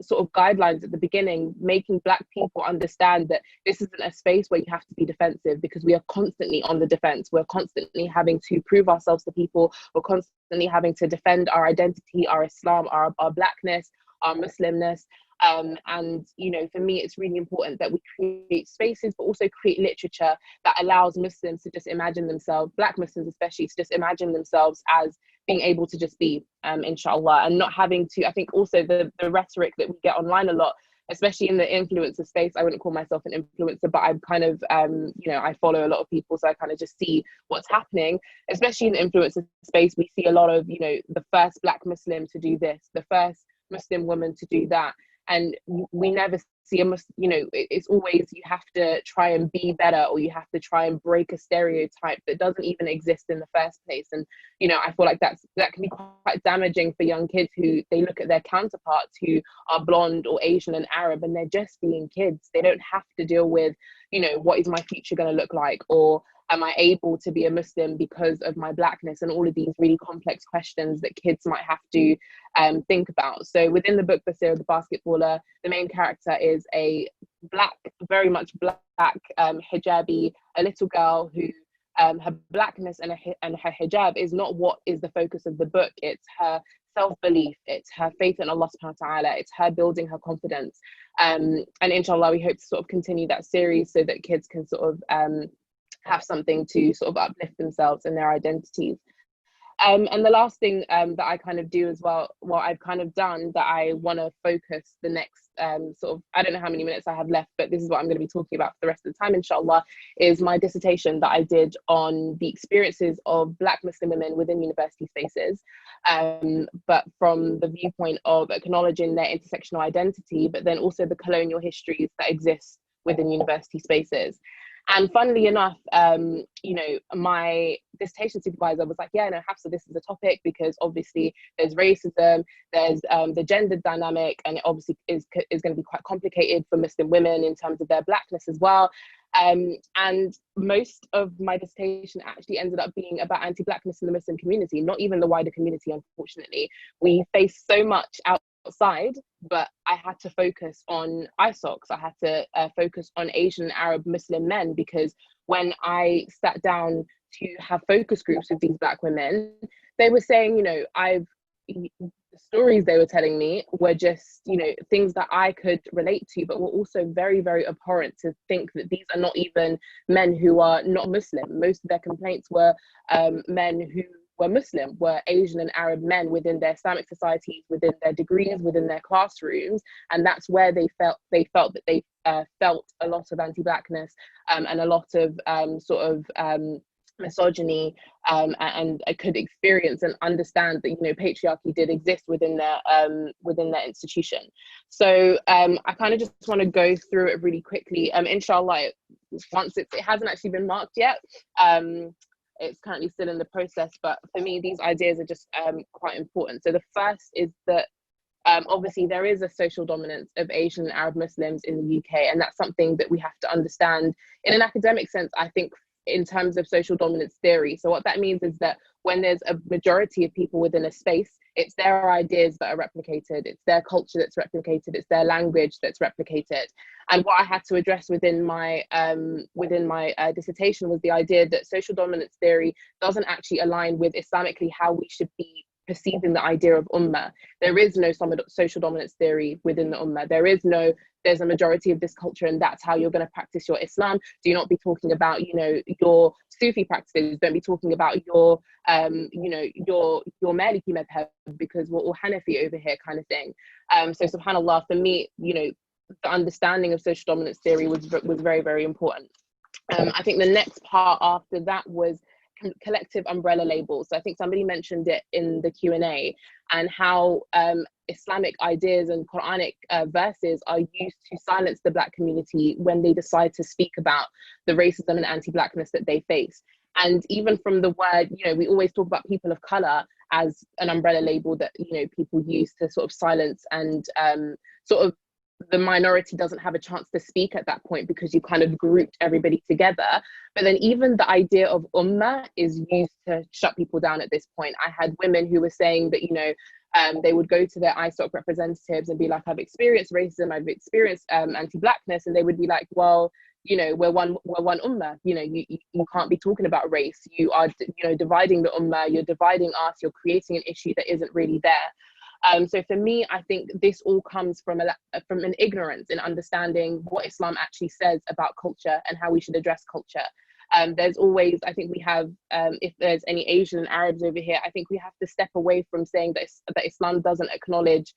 sort of guidelines at the beginning, making Black people understand that this isn't a space where you have to be defensive, because we are constantly on the defense. We're constantly having to prove ourselves to people. We're constantly having to defend our identity, our Islam, our Blackness, our Muslimness. And, you know, for me, it's really important that we create spaces, but also create literature that allows Muslims to just imagine themselves, Black Muslims especially, to just imagine themselves as being able to just be, inshallah, and not having to, I think also the rhetoric that we get online a lot, especially in the influencer space. I wouldn't call myself an influencer, but I'm kind of, you know, I follow a lot of people, so I kind of just see what's happening, especially in the influencer space. We see a lot of, you know, the first Black Muslim to do this, the first Muslim woman to do that. And we never see you know, it's always, you have to try and be better, or you have to try and break a stereotype that doesn't even exist in the first place. And, you know, I feel like that can be quite damaging for young kids who, they look at their counterparts who are blonde or Asian and Arab, and they're just being kids. They don't have to deal with, you know, what is my future going to look like, or am I able to be a Muslim because of my Blackness, and all of these really complex questions that kids might have to think about. So within the book, The Seerah the Basketballer, the main character is a Black, very much Black, hijabi, a little girl who her Blackness and her hijab is not what is the focus of the book. It's her self-belief, it's her faith in Allah subhanahu wa ta'ala, it's her building her confidence. And inshallah, we hope to sort of continue that series so that kids can sort of have something to sort of uplift themselves and their identities. And the last thing that I kind of do as well, what I've kind of done that I want to focus the next sort of, I don't know how many minutes I have left, but this is what I'm going to be talking about for the rest of the time, inshallah, is my dissertation that I did on the experiences of Black Muslim women within university spaces, but from the viewpoint of acknowledging their intersectional identity, but then also the colonial histories that exist within university spaces. And funnily enough, you know, my dissertation supervisor was like, yeah, no, Hafsa, this is a topic because obviously there's racism, there's the gender dynamic, and it obviously is going to be quite complicated for Muslim women in terms of their Blackness as well. And most of my dissertation actually ended up being about anti-Blackness in the Muslim community, not even the wider community, unfortunately. We face so much outside, but I had to focus on ISOCs. I had to focus on Asian and Arab Muslim men, because when I sat down to have focus groups with these Black women, they were saying, you know, the stories they were telling me were just, you know, things that I could relate to, but were also very, very abhorrent to think that these are not even men who are not Muslim. Most of their complaints were men who were Muslim, were Asian and Arab men within their Islamic societies, within their degrees, within their classrooms. And that's where they felt that they felt a lot of anti-Blackness and a lot of misogyny, and I could experience and understand that, you know, patriarchy did exist within their institution. So I kind of just want to go through it really quickly. Inshallah, once it hasn't actually been marked yet. It's currently still in the process, but for me, these ideas are just quite important. So the first is that obviously there is a social dominance of Asian and Arab Muslims in the UK, and that's something that we have to understand in an academic sense, I think, in terms of social dominance theory. So what that means is that when there's a majority of people within a space, it's their ideas that are replicated, it's their culture that's replicated, it's their language that's replicated. And what I had to address within my dissertation was the idea that social dominance theory doesn't actually align with Islamically how we should be perceiving the idea of ummah. There is no social dominance theory within the ummah. There's a majority of this culture, and that's how you're going to practice your Islam. Do not be talking about, you know, your Sufi practices. Don't be talking about your your Maliki madhab, because we're all Hanafi over here, kind of thing. So subhanallah, for me, you know, the understanding of social dominance theory was very, very important. I think the next part after that was collective umbrella labels. So I think somebody mentioned it in the Q&A, and how Islamic ideas and Quranic verses are used to silence the Black community when they decide to speak about the racism and anti-Blackness that they face. And even from the word, you know, we always talk about people of color as an umbrella label that, you know, people use to sort of silence and sort of the minority doesn't have a chance to speak at that point, because you kind of grouped everybody together. But then even the idea of ummah is used to shut people down at this point. I had women who were saying that, you know, they would go to their ISOC representatives and be like, I've experienced racism, I've experienced anti-Blackness, and they would be like, well, you know, we're one ummah. You know, you can't be talking about race. You are, you know, dividing the ummah. You're dividing us. You're creating an issue that isn't really there. So for me, I think this all comes from an ignorance in understanding what Islam actually says about culture and how we should address culture. There's always, I think we have, if there's any Asian and Arabs over here, I think we have to step away from saying that Islam doesn't acknowledge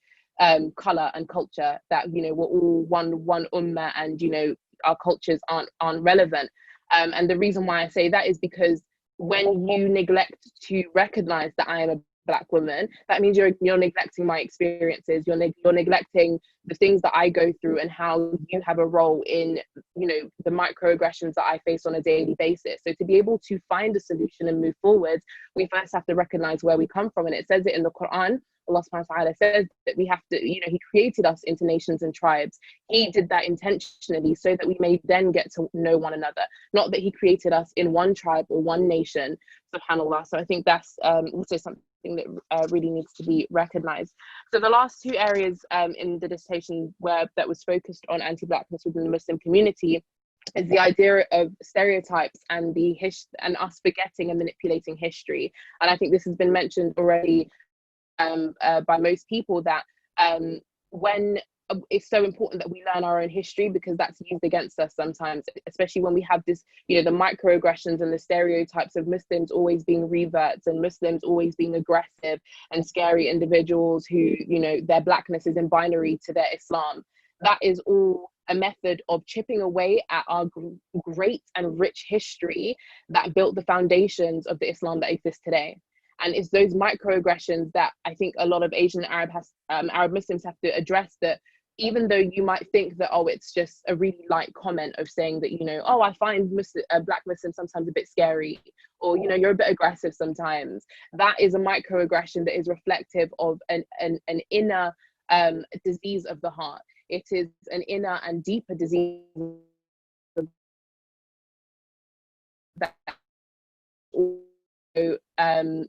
color and culture, that, you know, we're all one ummah, and, you know, our cultures aren't relevant. And the reason why I say that is because when you neglect to recognize that I am a Black woman, that means you're neglecting my experiences, you're neglecting the things that I go through and how you have a role in, you know, the microaggressions that I face on a daily basis. So to be able to find a solution and move forward, we first have to recognize where we come from. And it says it in the Quran. Allah subhanahu wa ta'ala says that we have to, you know, he created us into nations and tribes. He did that intentionally so that we may then get to know one another, not that he created us in one tribe or one nation, subhanallah. So I think that's also something that really needs to be recognized. So the last two areas in the dissertation that was focused on anti-Blackness within the Muslim community is the idea of stereotypes and and us forgetting and manipulating history. And I think this has been mentioned already by most people, that when it's so important that we learn our own history, because that's used against us sometimes, especially when we have this, you know, the microaggressions and the stereotypes of Muslims always being reverts and Muslims always being aggressive and scary individuals who, you know, their blackness is in binary to their Islam. That is all a method of chipping away at our great and rich history that built the foundations of the Islam that exists today. And it's those microaggressions that I think a lot of Asian and Arab Muslims have to address, that even though you might think that, oh, it's just a really light comment of saying that, you know, oh, I find Black Muslims sometimes a bit scary, or, you know, you're a bit aggressive sometimes. That is a microaggression that is reflective of an inner disease of the heart. It is an inner and deeper disease that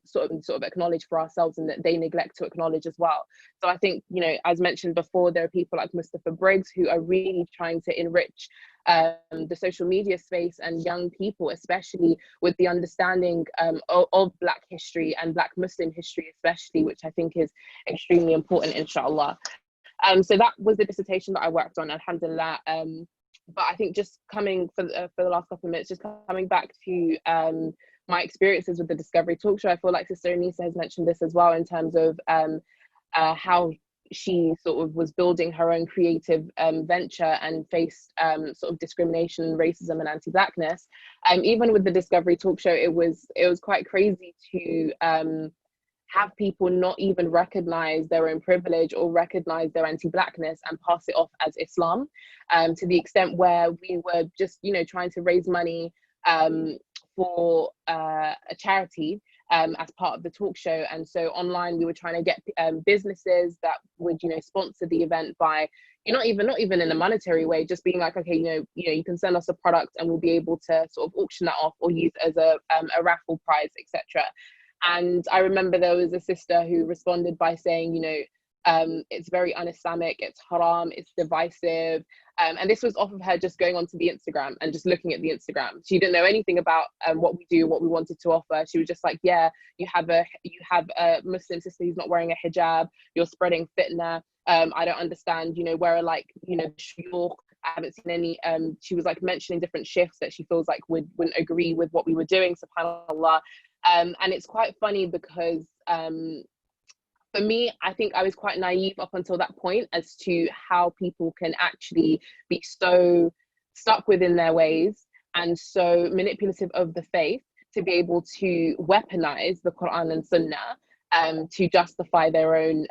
sort of acknowledge for ourselves, and that they neglect to acknowledge as well. So I think, you know, as mentioned before, there are people like Mustafa Briggs who are really trying to enrich the social media space and young people, especially with the understanding of Black history and Black Muslim history especially, which I think is extremely important, inshallah. So that was the dissertation that I worked on, alhamdulillah. But I think just coming for the last couple of minutes, just coming back to my experiences with the Discovery Talk Show, I feel like Sister Anissa has mentioned this as well, in terms of how she sort of was building her own creative venture and faced sort of discrimination, racism, and anti-Blackness. Even with the Discovery Talk Show, it was quite crazy to have people not even recognize their own privilege or recognize their anti-Blackness and pass it off as Islam, to the extent where we were just, you know, trying to raise money for a charity as part of the talk show. And so online we were trying to get businesses that would, you know, sponsor the event by, not even in a monetary way, just being like, okay, you know, you can send us a product and we'll be able to sort of auction that off or use as a raffle prize, etc. And I remember there was a sister who responded by saying, you know, it's very un-Islamic, it's haram, it's divisive. And this was off of her just going onto the Instagram and just looking at the Instagram. She didn't know anything about what we do, what we wanted to offer. She was just like, yeah, you have a Muslim sister who's not wearing a hijab, you're spreading fitna. I don't understand, you know, where, like, you know, shuyukh, I haven't seen any, she was like mentioning different shifts that she feels like wouldn't agree with what we were doing, subhanAllah. And it's quite funny because for me, I think I was quite naive up until that point as to how people can actually be so stuck within their ways and so manipulative of the faith to be able to weaponize the Quran and Sunnah to justify their own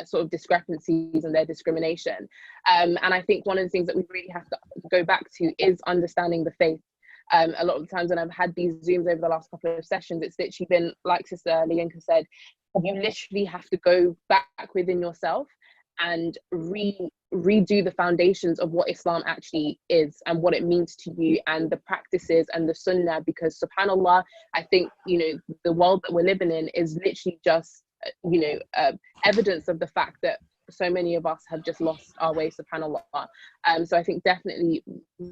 sort of discrepancies and their discrimination. And I think one of the things that we really have to go back to is understanding the faith. A lot of the times when I've had these Zooms over the last couple of sessions, it's literally been, like Sister Leonka said, you literally have to go back within yourself and redo the foundations of what Islam actually is and what it means to you, and the practices and the Sunnah, because subhanAllah, I think, you know, the world that we're living in is literally just, you know, evidence of the fact that so many of us have just lost our way, subhanAllah. So I think definitely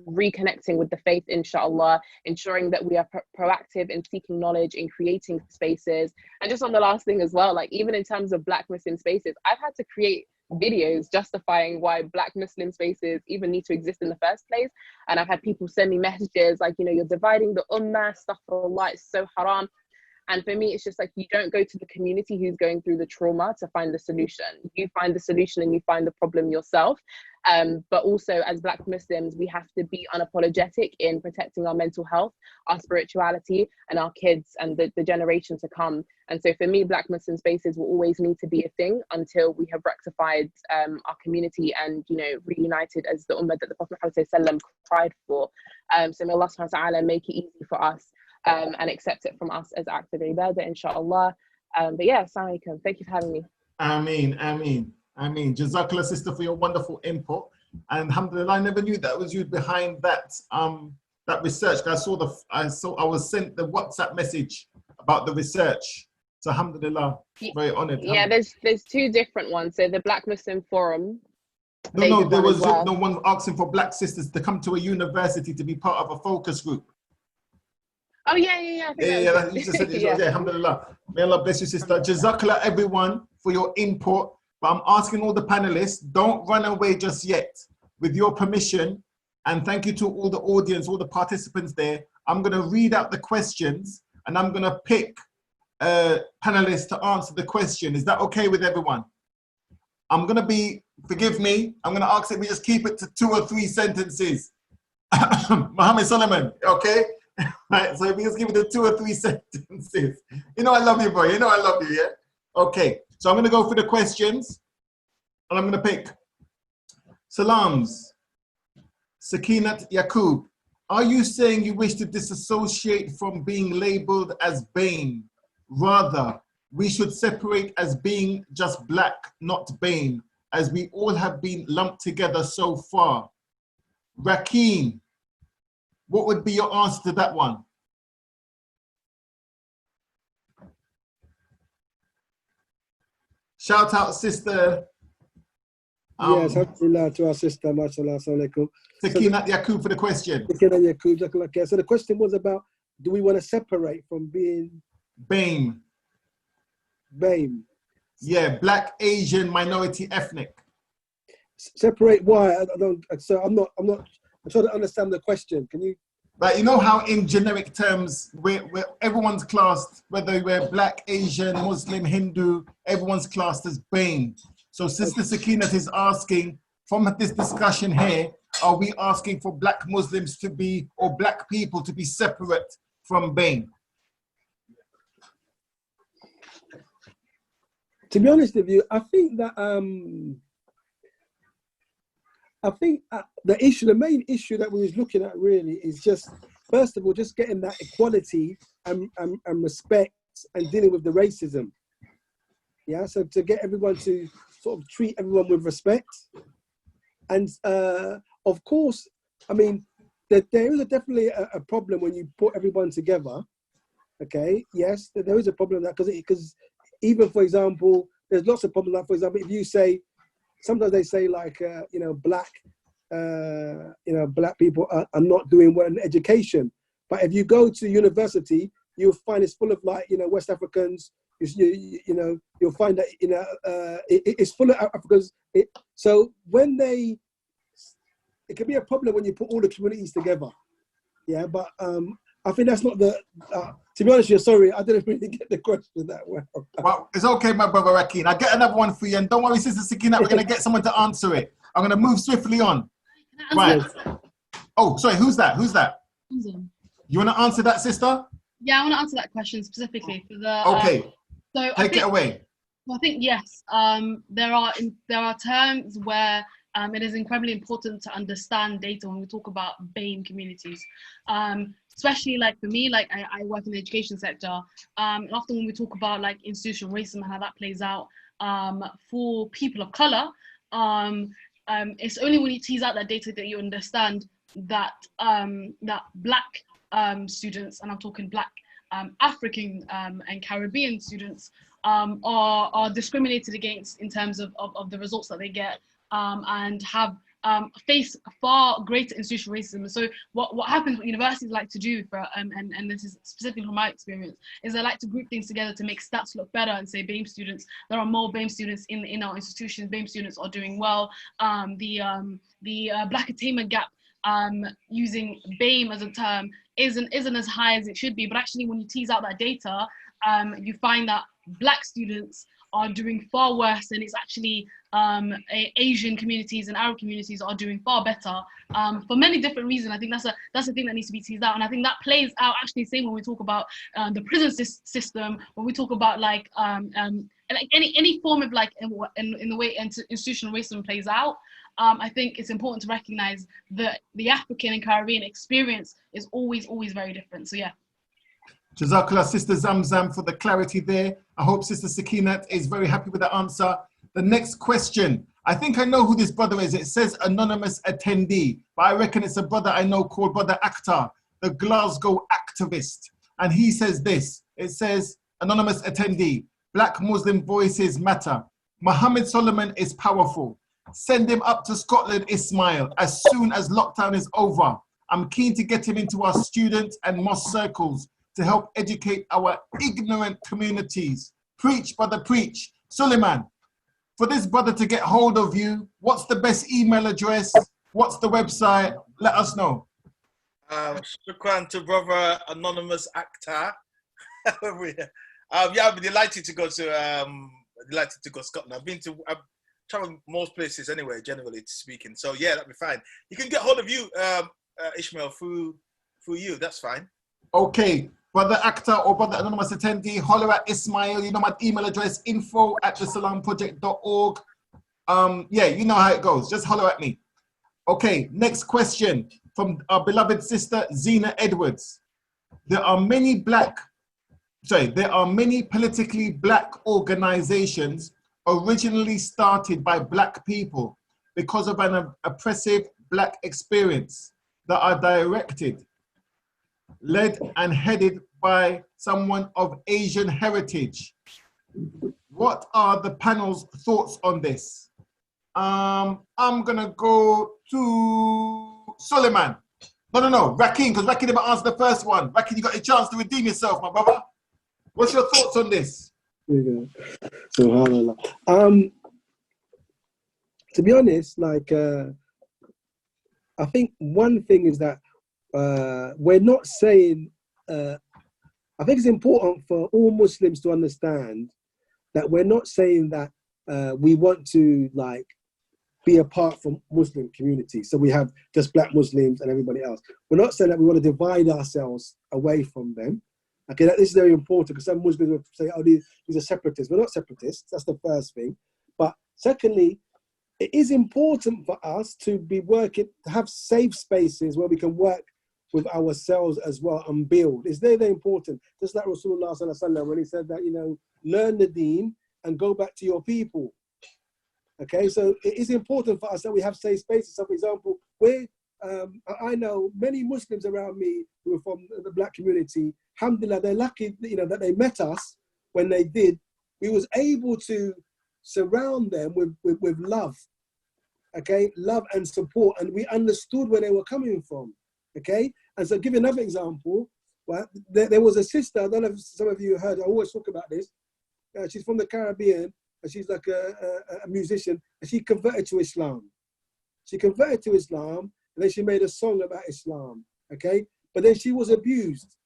reconnecting with the faith, inshallah, ensuring that we are proactive in seeking knowledge, in creating spaces. And just on the last thing as well, like even in terms of Black Muslim spaces, I've had to create videos justifying why Black Muslim spaces even need to exist in the first place. And I've had people send me messages like, you know, you're dividing the ummah, astaghfirullah, it's so haram. And for me, it's just like, you don't go to the community who's going through the trauma to find the solution. You find the solution and you find the problem yourself. But also as Black Muslims, we have to be unapologetic in protecting our mental health, our spirituality, and our kids and the generation to come. And so for me, Black Muslim spaces will always need to be a thing until we have rectified our community and, you know, reunited as the ummah that the Prophet ﷺ cried for. So may Allah subhanahu wa ta'ala make it easy for us and accept it from us as acts of ibadah, inshallah. But yeah, assalamu alaikum. Thank you for having me. Ameen, ameen, ameen. Jazakallah, sister, for your wonderful input. And alhamdulillah, I never knew that was you behind that that research. I was sent the WhatsApp message about the research. So alhamdulillah, very honored. Yeah, there's two different ones. So the Black Muslim Forum. No, there was no one asking for Black sisters to come to a university to be part of a focus group. Oh yeah. You just said it. Yeah, alhamdulillah. May Allah bless you, sister. Jazakallah, everyone, for your input. but I'm asking all the panelists, don't run away just yet. With your permission, and thank you to all the audience, all the participants there, I'm going to read out the questions and I'm going to pick panelists to answer the question. Is that okay with everyone? I'm going to be, forgive me, I'm going to ask that we just keep it to 2 or 3 sentences. Mohammed Solomon, okay? Right, so if we just give it to 2 or 3 sentences. You know I love you, boy. You know I love you, yeah? Okay, so I'm going to go for the questions and I'm going to pick. Salams, Sakinat Yaqub, are you saying you wish to disassociate from being labeled as BAME? Rather, we should separate as being just black, not BAME, as we all have been lumped together so far. Rakeen, what would be your answer to that one? Shout out, sister. Yes, alhamdulillah to our sister, mashallah, assalamu alaikum. Sakinat Yaqub for the question. Sakinat Yaqub, jazakallah khair. So the question was about, do we want to separate from being BAME? BAME. Yeah, black, Asian, minority, ethnic. Separate why? I don't. So I'm trying to understand the question. Can you? But you know how in generic terms, where everyone's classed, whether we're black, Asian, Muslim, Hindu, everyone's classed as BAME. So Sister Sakinat is asking, from this discussion here, are we asking for black Muslims to be, or black people to be separate from BAME? To be honest with you, I think that the main issue that we was looking at really is just, first of all, just getting that equality and respect and dealing with the racism. Yeah, so to get everyone to sort of treat everyone with respect. And of course, I mean, there is definitely a problem when you put everyone together. Okay, yes, there is a problem that because even, for example, there's lots of problems. Like, for example, if you say, sometimes they say like, black people are not doing well in education. But if you go to university, you'll find it's full of like, West Africans. You'll find that, it's full of Africans. So when it can be a problem when you put all the communities together. Yeah, but I think that's not the, to be honest with you, sorry, I didn't really get the question that well. Well, it's okay, my brother Rakeen. I'll get another one for you. And don't worry, Sister Sakinat, we're going to get someone to answer it. I'm going to move swiftly on. Right. Oh, sorry, who's that? You want to answer that, sister? Yeah, I want to answer that question specifically for the. Okay. So Take it away. I think yes. There are terms where it is incredibly important to understand data when we talk about BAME communities. Especially like for me, like I work in the education sector. And often when we talk about like institutional racism and how that plays out for people of color, it's only when you tease out that data that you understand that that black students, and I'm talking black African and Caribbean students, are discriminated against in terms of the results that they get, and have face far greater institutional racism. So what happens, what universities like to do, and this is specifically from my experience, is they like to group things together to make stats look better and say BAME students, there are more BAME students in our institutions, BAME students are doing well. The Black attainment gap, using BAME as a term, isn't as high as it should be, but actually when you tease out that data, you find that black students are doing far worse, and it's actually Asian communities and Arab communities are doing far better for many different reasons. I think that's the thing that needs to be teased out, and I think that plays out actually same when we talk about the prison system, when we talk about like any form of like in the way institutional racism plays out. I think it's important to recognize that the African and Caribbean experience is always very different. So yeah. Jazakallah, Sister Zamzam, for the clarity there. I hope Sister Sakinat is very happy with the answer. The next question, I think I know who this brother is. It says anonymous attendee, but I reckon it's a brother I know called Brother Akhtar, the Glasgow activist. And he says this, it says, anonymous attendee, Black Muslim voices matter. Mohammed Solomon is powerful. Send him up to Scotland, Ismail, as soon as lockdown is over. I'm keen to get him into our student and mosque circles to help educate our ignorant communities. Preach, brother, preach. Suleiman. for this brother to get hold of you, what's the best email address? What's the website? Let us know. Shukran to brother anonymous actor. Yeah, I'd be delighted to go to Scotland. I've traveled most places anyway, generally speaking. So yeah, that'd be fine. You can get hold of you, Ishmael, through you. That's fine. Okay, brother actor or brother anonymous attendee, holler at Ismail. You know my email address, info@thesalamproject.org. Yeah, you know how it goes. Just holler at me. Okay, next question from our beloved sister Zena Edwards. There are many politically black organizations originally started by black people because of an oppressive black experience that are directed, led and headed by someone of Asian heritage. What are the panel's thoughts on this? I'm gonna go to Suleiman. No, Rakim, because Rakim never answered the first one. Rakim, you got a chance to redeem yourself, my brother. What's your thoughts on this? SubhanAllah. To be honest, like I think one thing is that we're not saying. I think it's important for all Muslims to understand that we're not saying that we want to like be apart from Muslim communities. So we have just black Muslims and everybody else. We're not saying that we want to divide ourselves away from them. Okay, this is very important because some Muslims will say, oh, these are separatists. We're not separatists. That's the first thing. But secondly, it is important for us to be working, to have safe spaces where we can work with ourselves as well and build. It's very, very important. Just like Rasulullah sallallahu alaihi wasallam when he said that, you know, learn the deen and go back to your people. Okay, so it is important for us that we have safe spaces. So, for example, I know many Muslims around me who are from the black community. Alhamdulillah, they're lucky, you know, that they met us when they did. We was able to surround them with love, okay, love and support, and we understood where they were coming from, okay. And so, give you another example. Well, there was a sister. I don't know if some of you heard. I always talk about this. She's from the Caribbean. And she's like a musician, and she converted to Islam. She converted to Islam, and then she made a song about Islam, okay? But then she was abused.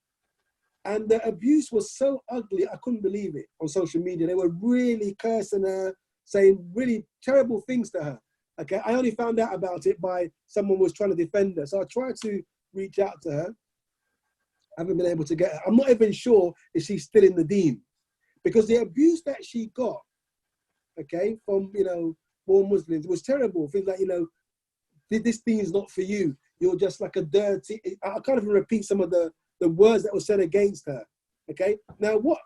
And the abuse was so ugly, I couldn't believe it on social media. They were really cursing her, saying really terrible things to her, okay? I only found out about it by someone was trying to defend her. So I tried to reach out to her. I haven't been able to get her. I'm not even sure if she's still in the deen, because the abuse that she got, okay, from, you know, more Muslims, it was terrible. Things like, you know, this thing is not for you. You're just like a dirty, I can't even repeat some of the words that were said against her, okay? Now, what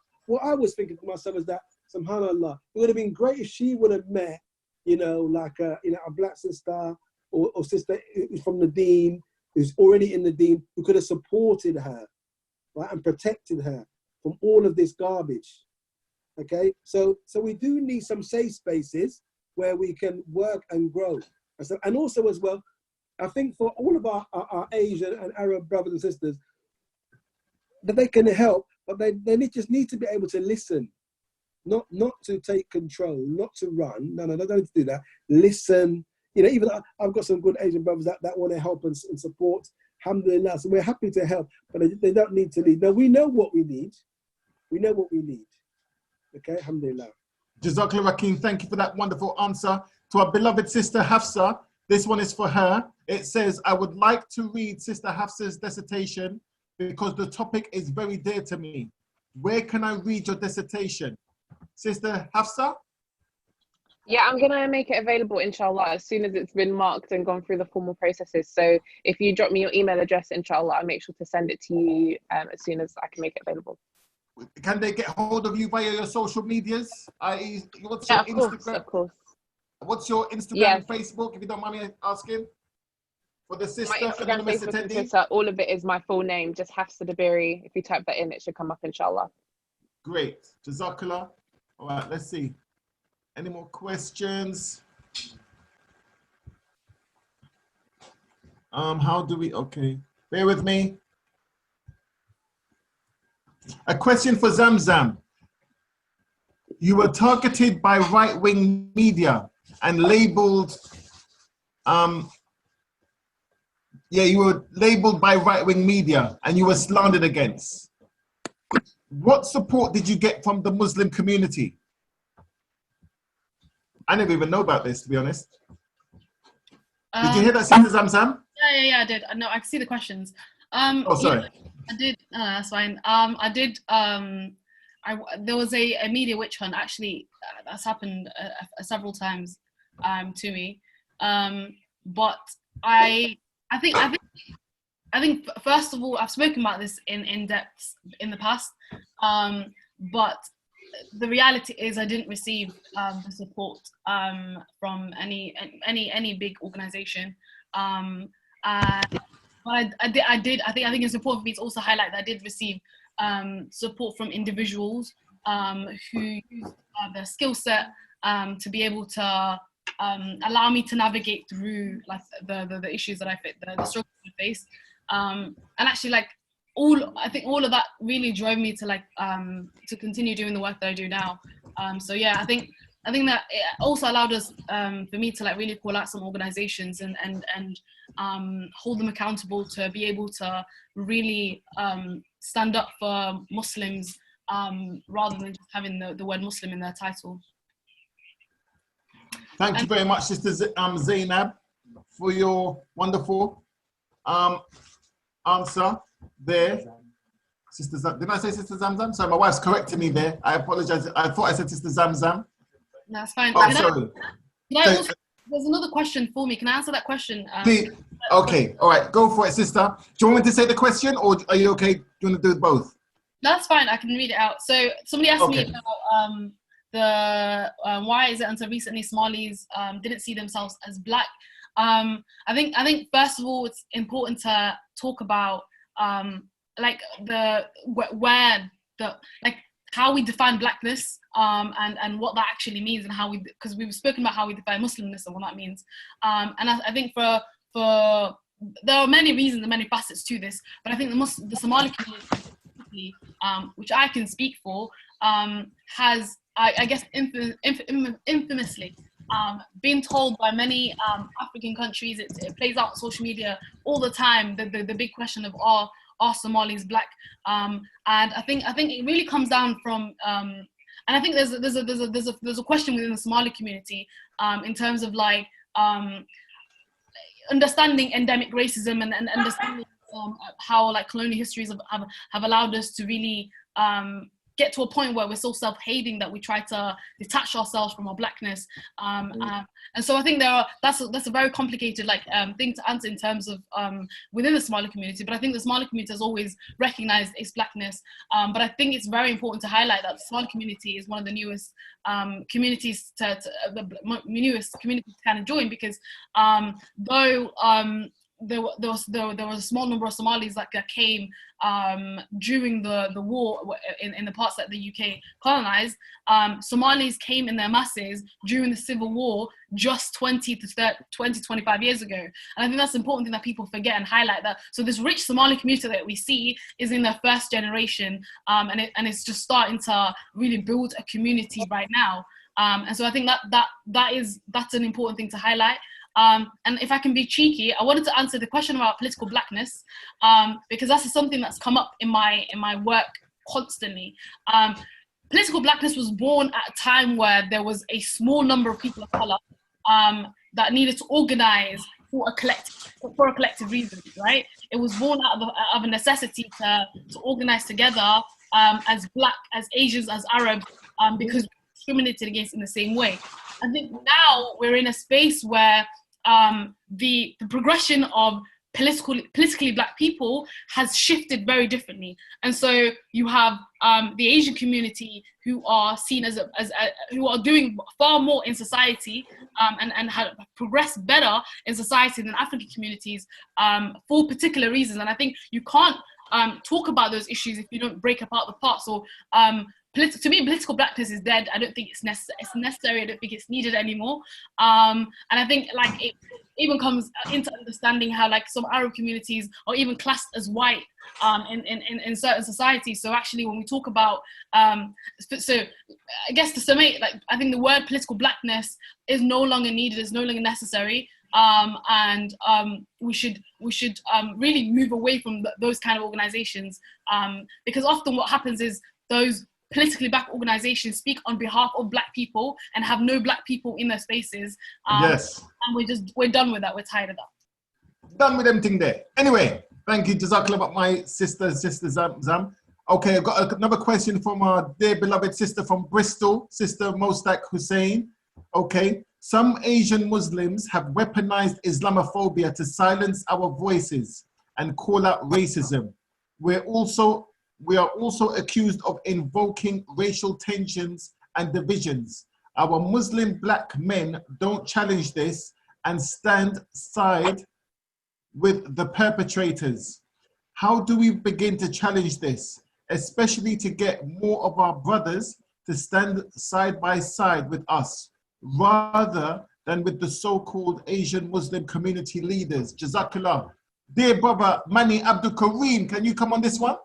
I was thinking to myself is that, subhanAllah, it would have been great if she would have met, you know, like a black sister or sister who's from the deen, who's already in the deen, who could have supported her, right, and protected her from all of this garbage. Okay, so we do need some safe spaces where we can work and grow. And also as well, I think for all of our Asian and Arab brothers and sisters, that they can help, but they just need to be able to listen, not to take control, not to run. No, they don't need to do that. Listen. You know, even I've got some good Asian brothers that want to help and support. Alhamdulillah. So we're happy to help, but they don't need to lead. Now, we know what we need. We know what we need. Okay, alhamdulillah. Jazakallah Rakim, thank you for that wonderful answer. To our beloved sister Hafsa, this one is for her. It says, I would like to read Sister Hafsa's dissertation because the topic is very dear to me. Where can I read your dissertation? Sister Hafsa? Yeah, I'm gonna make it available, inshallah, as soon as it's been marked and gone through the formal processes. So if you drop me your email address, inshallah, I'll make sure to send it to you as soon as I can make it available. Can they get hold of you via your social medias? What's your Instagram? Of course. What's your Instagram and Facebook, if you don't mind me asking? For the sister, my Instagram, Facebook, and Twitter, all of it is my full name, just Hafsa Dabiri. If you type that in, it should come up, inshallah. Great. Jazakallah. All right, let's see. Any more questions? How do we, okay. Bear with me. A question for Zamzam. You were targeted by right-wing media and labeled, you were labeled by right-wing media and you were slandered against. What support did you get from the Muslim community? I never even know about this, to be honest. Did you hear that, Sister Zamzam? Yeah, I did. No, I can see the questions. Oh, sorry. Yeah, I did. That's fine. I did. There was a media witch hunt actually that's happened several times to me. But I think first of all, I've spoken about this in depth in the past. But the reality is I didn't receive the support from any big organization. But I think it's important for me to also highlight that I did receive support from individuals who use their skill set to be able to allow me to navigate through like the issues that the struggles I face. And actually, like I think all of that really drove me to to continue doing the work that I do now. So yeah, I think that it also allowed us for me to like really call out some organizations and hold them accountable to be able to really stand up for Muslims rather than just having the word Muslim in their title. Thank you very much, Sister Zainab, for your wonderful answer there. Did I say Sister Zamzam? Sorry, my wife's correcting me there. I apologize. I thought I said Sister Zamzam. That's fine. Oh, sorry. There's another question for me. Can I answer that question? Please. Okay. All right. Go for it, sister. Do you want me to say the question, or are you okay? Do you want to do both? That's fine. I can read it out. So somebody asked me about why is it until recently Somalis didn't see themselves as black. I think first of all it's important to talk about how we define blackness and what that actually means, and because we've spoken about how we define Muslimness and what that means. And I think for there are many reasons and many facets to this, but I think the Somali community, which I can speak for, has I guess infamously been told by many African countries. It plays out on social media all the time. The big question of are Somalis black? And I think it really comes down from and I think there's a question within the Somali community in terms of like understanding endemic racism and understanding how like colonial histories have allowed us to really get to a point where we're so self-hating that we try to detach ourselves from our blackness, and so I think that's a very complicated thing to answer in terms of within the Somali community. But I think the Somali community has always recognized its blackness, but I think it's very important to highlight that the Somali community is one of the newest communities to kind of join, because though there was a small number of Somalis that came during the war in the parts that the UK colonized. Somalis came in their masses during the Civil War just 25 years ago. And I think that's an important thing that people forget and highlight that. So this rich Somali community that we see is in their first generation, and it's just starting to really build a community right now. And so I think that's an important thing to highlight. And if I can be cheeky, I wanted to answer the question about political blackness, because that's something that's come up in my work constantly. Political blackness was born at a time where there was a small number of people of color that needed to organize for a collective reason, right? It was born out of a necessity to organize together as black, as Asians, as Arabs, because we were discriminated against in the same way. I think now we're in a space where the progression of politically black people has shifted very differently, and so you have the Asian community who are seen as who are doing far more in society and have progressed better in society than African communities for particular reasons. And I think you can't talk about those issues if you don't break apart the parts. So to me, political blackness is dead. I don't think it's necessary. I don't think it's needed anymore. And I think even comes into understanding how like some Arab communities are even classed as white in certain societies. So actually, when we talk about so I guess to summate, like I think the word political blackness is no longer needed, is no longer necessary. And we should really move away from those kind of organizations, because often what happens is those politically black organizations speak on behalf of black people and have no black people in their spaces. Yes. And we're done with that. We're tired of that. Done with everything there. Anyway, thank you, Jazakallah, about my sister Zam. Okay, I've got another question from our dear beloved sister from Bristol, Sister Mostak Hussein. Okay, some Asian Muslims have weaponized Islamophobia to silence our voices and call out racism. We are also accused of invoking racial tensions and divisions. Our Muslim black men don't challenge this and stand side with the perpetrators. How do we begin to challenge this, especially to get more of our brothers to stand side by side with us, rather than with the so-called Asian Muslim community leaders? Jazakallah. Dear brother Mani Abdul Kareem, can you come on this one?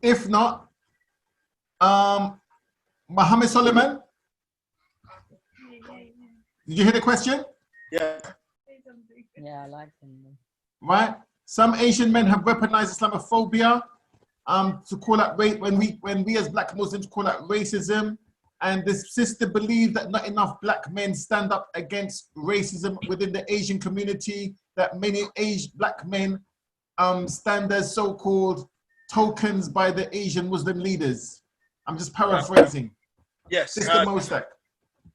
If not, Mohammed Solomon, did you hear the question? Yeah. Yeah, I like him. Right. Some Asian men have weaponized Islamophobia to call out when we as black Muslims call out racism. And this sister believes that not enough black men stand up against racism within the Asian community, that many black men stand as so-called tokens by the Asian Muslim leaders. I'm just paraphrasing. Yes. Sister Mostak.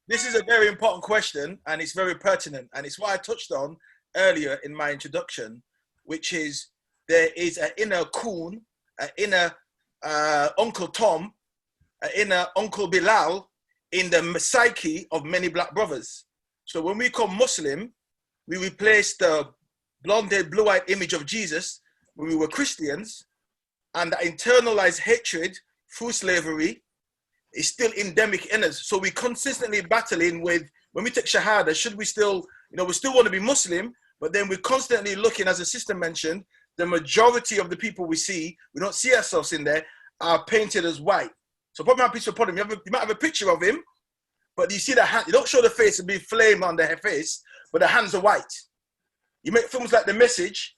This is a very important question, and it's very pertinent, and it's what I touched on earlier in my introduction, which is there is an inner Kun, an inner Uncle Tom, an inner Uncle Bilal in the psyche of many black brothers. So when we become Muslim, we replace the blonde-haired, blue-eyed image of Jesus when we were Christians, and that internalized hatred through slavery is still endemic in us. So we consistently battling with, when we take Shahada, should we still, we still want to be Muslim, but then we're constantly looking, as the sister mentioned, the majority of the people we see, we don't see ourselves in there, are painted as white. So put me on a piece of podium, you might have a picture of him, but you see the hand, you don't show the face and be flame on the face, but the hands are white. You make films like The Message,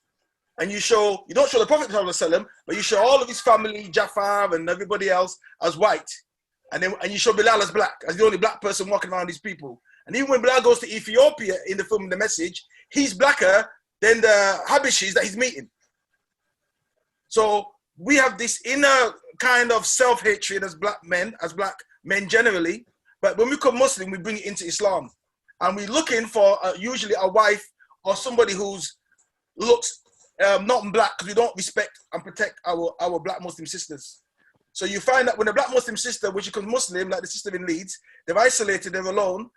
and you don't show the Prophet ﷺ, but you show all of his family, Jafar and everybody else as white. And you show Bilal as black, as the only black person walking around these people. And even when Bilal goes to Ethiopia in the film The Message, he's blacker than the Habashis that he's meeting. So we have this inner kind of self-hatred as black men generally. But when we become Muslim, we bring it into Islam. And we're looking for usually a wife or somebody who's looks not black, because we don't respect and protect our black Muslim sisters. So you find that when a black Muslim sister, which becomes Muslim, like the sister in Leeds, they're isolated, they're alone.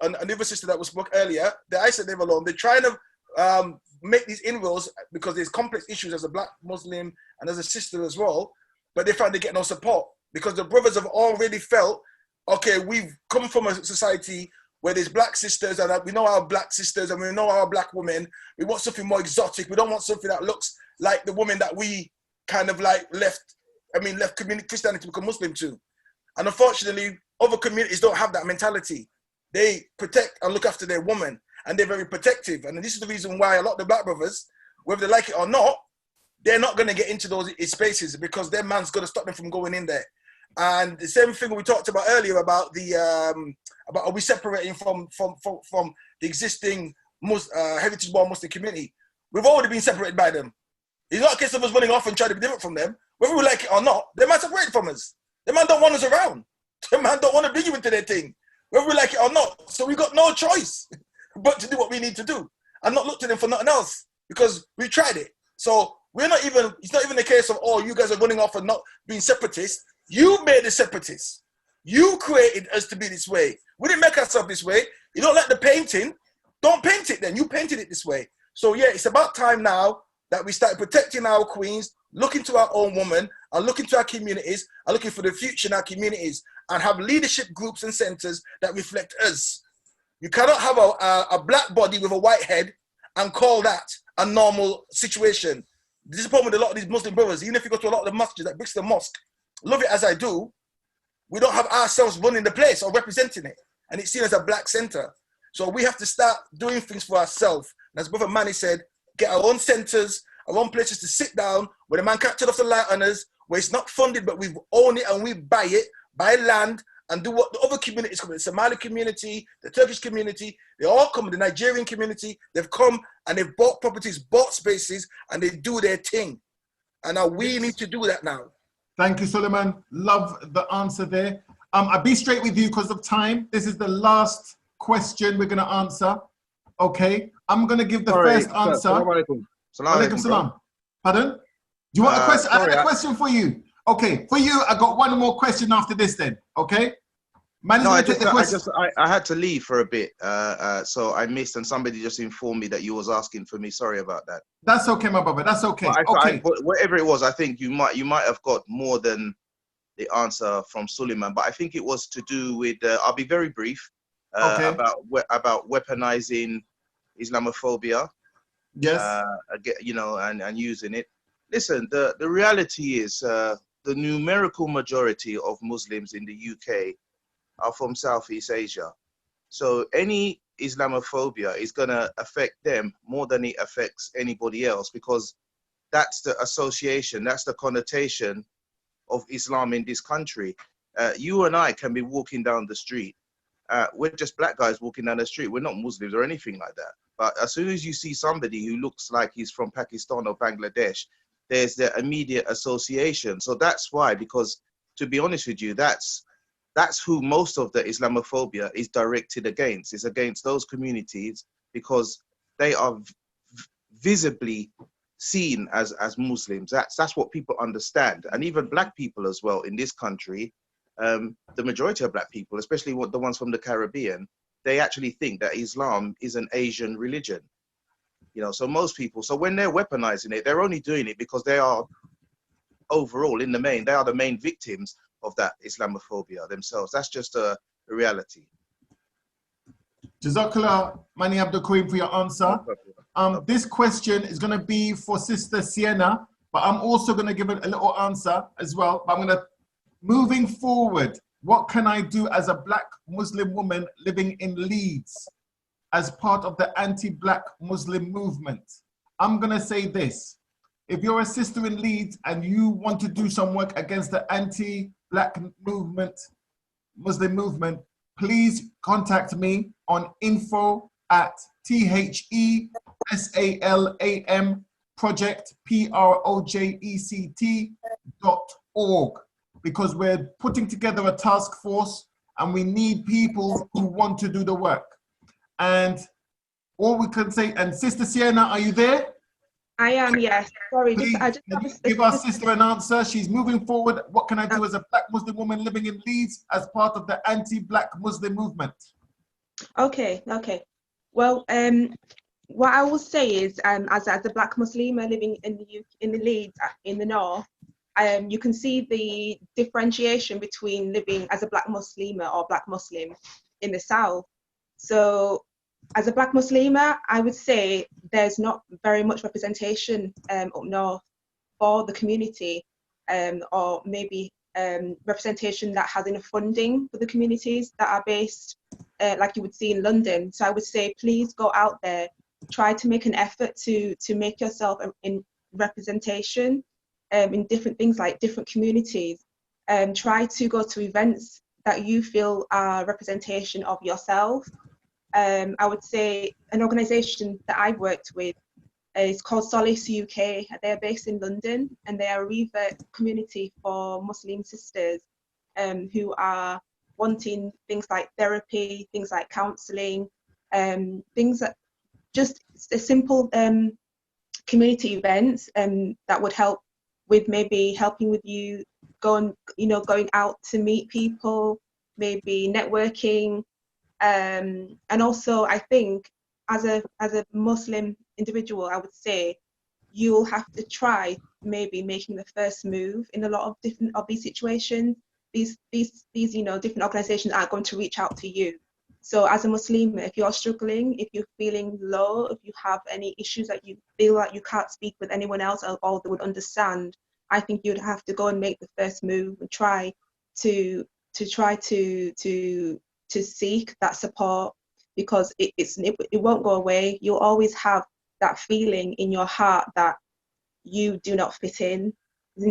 Another sister that was spoke earlier, they're isolated, they're alone. They're trying to make these inroads because there's complex issues as a black Muslim and as a sister as well. But they find they get no support because the brothers have already felt, okay, we've come from a society where there's black sisters and we know our black sisters and we know our black women. We want something more exotic. We don't want something that looks like the woman that we kind of like left Christianity to become Muslim too. And unfortunately, other communities don't have that mentality. They protect and look after their woman, and they're very protective. And this is the reason why a lot of the black brothers, whether they like it or not, they're not going to get into those spaces because their man's going to stop them from going in there. And the same thing we talked about earlier about about are we separating from the existing heritage-born Muslim community? We've already been separated by them. It's not a case of us running off and trying to be different from them. Whether we like it or not, they might separate from us. The man don't want us around. The man don't want to bring you into their thing, whether we like it or not. So we got no choice but to do what we need to do and not look to them for nothing else because we tried it. So it's not even a case of, oh, you guys are running off and not being separatists. You made the separatists. You created us to be this way. We didn't make ourselves this way. You don't like the painting, don't paint it then. You painted it this way. So yeah, it's about time now that we start protecting our queens, look into our own woman, and look into our communities, and looking for the future in our communities, and have leadership groups and centers that reflect us. You cannot have a black body with a white head and call that a normal situation. This is the problem with a lot of these Muslim brothers. Even if you go to a lot of the mosques, like Brixton Mosque, love it as I do, we don't have ourselves running the place or representing it. And it's seen as a black center. So we have to start doing things for ourselves. As Brother Manny said, get our own centers, our own places to sit down, where the man can't turn off the light on us, where it's not funded, but we own it and we buy it, buy land, and do what the other communities come, the Somali community, the Turkish community, they all come, the Nigerian community, they've come and they've bought properties, bought spaces, and they do their thing. And now we need to do that now. Thank you, Suleiman. Love the answer there. I'll be straight with you because of time. This is the last question we're going to answer. Okay. I'm going to give the first answer. Alaikum salam. Pardon? Do you want a question? I have a question for you. Okay. For you, I got one more question after this then. Okay. Man, no, I had to leave for a bit, so I missed, and somebody just informed me that you was asking for me. Sorry about that. That's okay, my brother. That's okay. But whatever it was, I think you might have got more than the answer from Suleiman. But I think it was to do with. I'll be very brief about weaponizing Islamophobia. Yes. You know, and using it. Listen, the reality is the numerical majority of Muslims in the UK are from Southeast Asia. So any Islamophobia is going to affect them more than it affects anybody else, because that's the association, that's the connotation of Islam in this country. You and I can be walking down the street. We're just black guys walking down the street. We're not Muslims or anything like that. But as soon as you see somebody who looks like he's from Pakistan or Bangladesh, there's the immediate association. So that's why, because to be honest with you, that's who most of the Islamophobia is directed against. It's against those communities because they are visibly seen as Muslims. That's what people understand. And even black people as well in this country, the majority of black people, especially the ones from the Caribbean, they actually think that Islam is an Asian religion. You know, so most people, so when they're weaponizing it, they're only doing it because they are overall, in the main, they are the main victims of that Islamophobia themselves. That's just a reality. Jazakallah, Mani Abdul Karim, for your answer. This question is going to be for Sister Sienna, but I'm also going to give it a little answer as well. But I'm going to, moving forward, what can I do as a black Muslim woman living in Leeds as part of the anti-black Muslim movement? I'm going to say this. If you're a sister in Leeds and you want to do some work against the anti-black movement, Muslim movement, please contact me on info@thesalam project project.org, because we're putting together a task force and we need people who want to do the work. And all we can say, and Sister Sienna, are you there? I am, yes. Sorry, Please, give our sister an answer. She's moving forward. What can I do as a black Muslim woman living in Leeds as part of the anti-black Muslim movement? Okay. Well, what I will say is, as a black Muslim living in the Leeds, in the north, you can see the differentiation between living as a black Muslim or black Muslim in the south. So, as a black Muslima, I would say there's not very much representation up north for the community, or maybe representation that has enough funding for the communities that are based like you would see in London. So I would say, please go out there, try to make an effort to make yourself in representation in different things like different communities. Try to go to events that you feel are representation of yourself. I would say an organisation that I've worked with is called Solace UK. They're based in London, and they are a revert community for Muslim sisters who are wanting things like therapy, things like counselling, things that just a simple community events that would help with maybe helping with you going out to meet people, maybe networking. And also, I think as a Muslim individual, I would say you'll have to try maybe making the first move in a lot of different of these situations. These different organizations aren't going to reach out to you. So as a Muslim, if you're struggling, if you're feeling low, if you have any issues that you feel like you can't speak with anyone else or they would understand, I think you'd have to go and make the first move and try to seek that support, because it won't go away. You'll always have that feeling in your heart that you do not fit in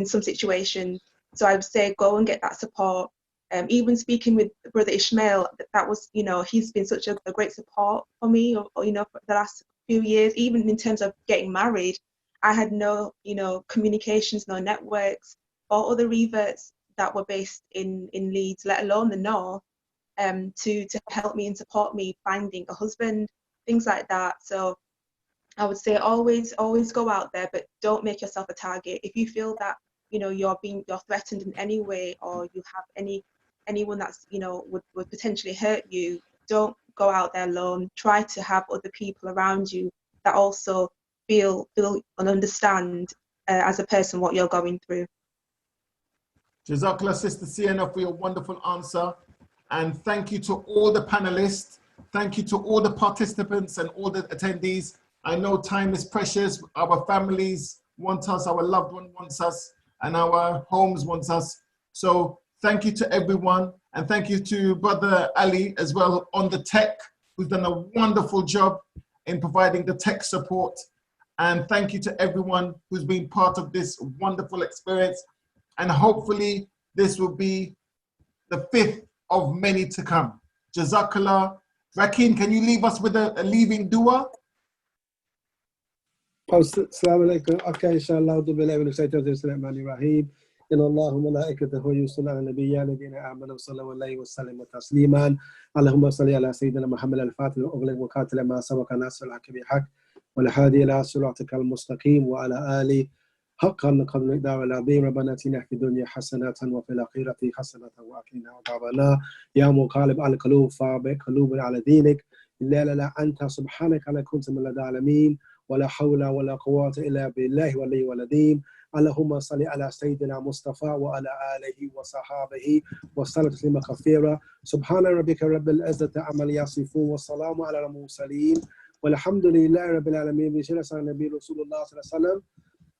some situations. So I would say go and get that support. Even speaking with Brother Ishmael, that was, he's been such a great support for me, for the last few years. Even in terms of getting married, I had no, communications, no networks, or other reverts that were based in Leeds, let alone the North, to help me and support me finding a husband, things like that. So I would say always go out there, but don't make yourself a target. If you feel that you're threatened in any way, or you have anyone that's would potentially hurt you, don't go out there alone. Try to have other people around you that also feel and understand as a person what you're going through. Jazakallah, Sister Sienna, for your wonderful answer. And thank you to all the panelists. Thank you to all the participants and all the attendees. I know time is precious. Our families want us, our loved one wants us, and our homes wants us. So thank you to everyone. And thank you to Brother Ali as well on the tech, who's done a wonderful job in providing the tech support. And thank you to everyone who's been part of this wonderful experience. And hopefully this will be the 5th of many to come. Jazakallah. Rakim, can you leave us with a leaving dua? Assalamu alaikum. Okay, inshallah. أعوذ بالله من الشيطان الرجيم. إن الله وملائكته يصلون على النبي الذين آمنوا صلوا عليه وسلموا تسليما. اللهم صل على سيدنا محمد الفاتح الأغلق وقاتل ما سبق ناصر الحق بالحق والهادي إلى صراطك المستقيم وعلى آله حقا قدر المقدار العظيم. ربنا آتنا في الدنيا حسنة وفي الآخرة حسنة وقنا عذاب النار. يا مقلب القلوب ثبت قلوبنا على دينك. لا أنت سبحانك لا كنت من العالمين ولا حول ولا قوة إلا بالله ولي ولدين. اللهم صل على سيدنا مصطفى وعلى آله وصحابه وسلم تسليما كثيرا. سبحان ربك رب العزة عما يصفون والسلام على المرسلين والحمد لله رب العالمين. بسم النبي رسول الله صلى الله عليه وسلم.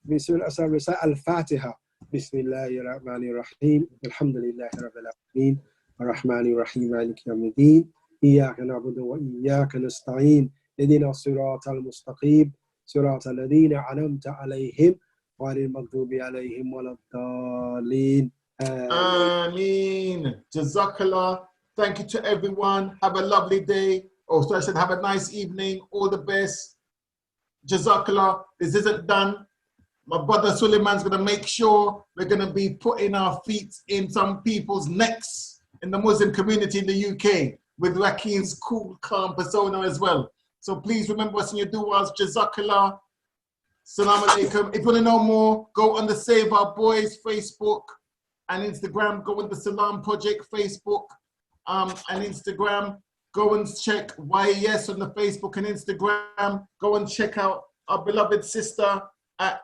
بسم الله الفاتحة. بسم الله الرحمن الرحيم. الحمد لله رب العالمين الرحمن الرحيم مالك يوم الدين. إياك نعبد وإياك نستعين. اهدنا الصراط المستقيم صراط الذين أنعمت عليهم غير المغضوب عليهم ولا الضالين. Ameen. Jazakallah. Thank you to everyone. Have a lovely day. So I should have a nice evening. All the best. Jazakallah. This isn't done. My brother Suleiman's going to make sure we're going to be putting our feet in some people's necks in the Muslim community in the UK with Rakim's cool, calm persona as well. So please remember us in your du'as. Jazakallah. Assalamu alaikum. If you want to know more, go on the Save Our Boys Facebook and Instagram. Go on the Salam Project Facebook and Instagram. Go and check YES on the Facebook and Instagram. Go and check out our beloved sister at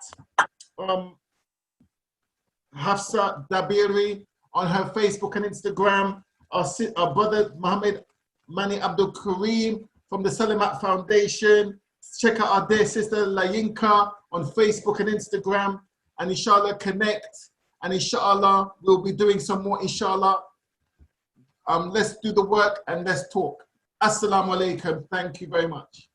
Hafsa Dabiri on her Facebook and Instagram. Our brother Muhammad Mani Abdul Kareem from the Salamat Foundation. Check out our dear sister Layinka on Facebook and Instagram, and inshallah connect, and inshallah we'll be doing some more, inshallah. Let's do the work and let's talk. Assalamu alaikum. Thank you very much.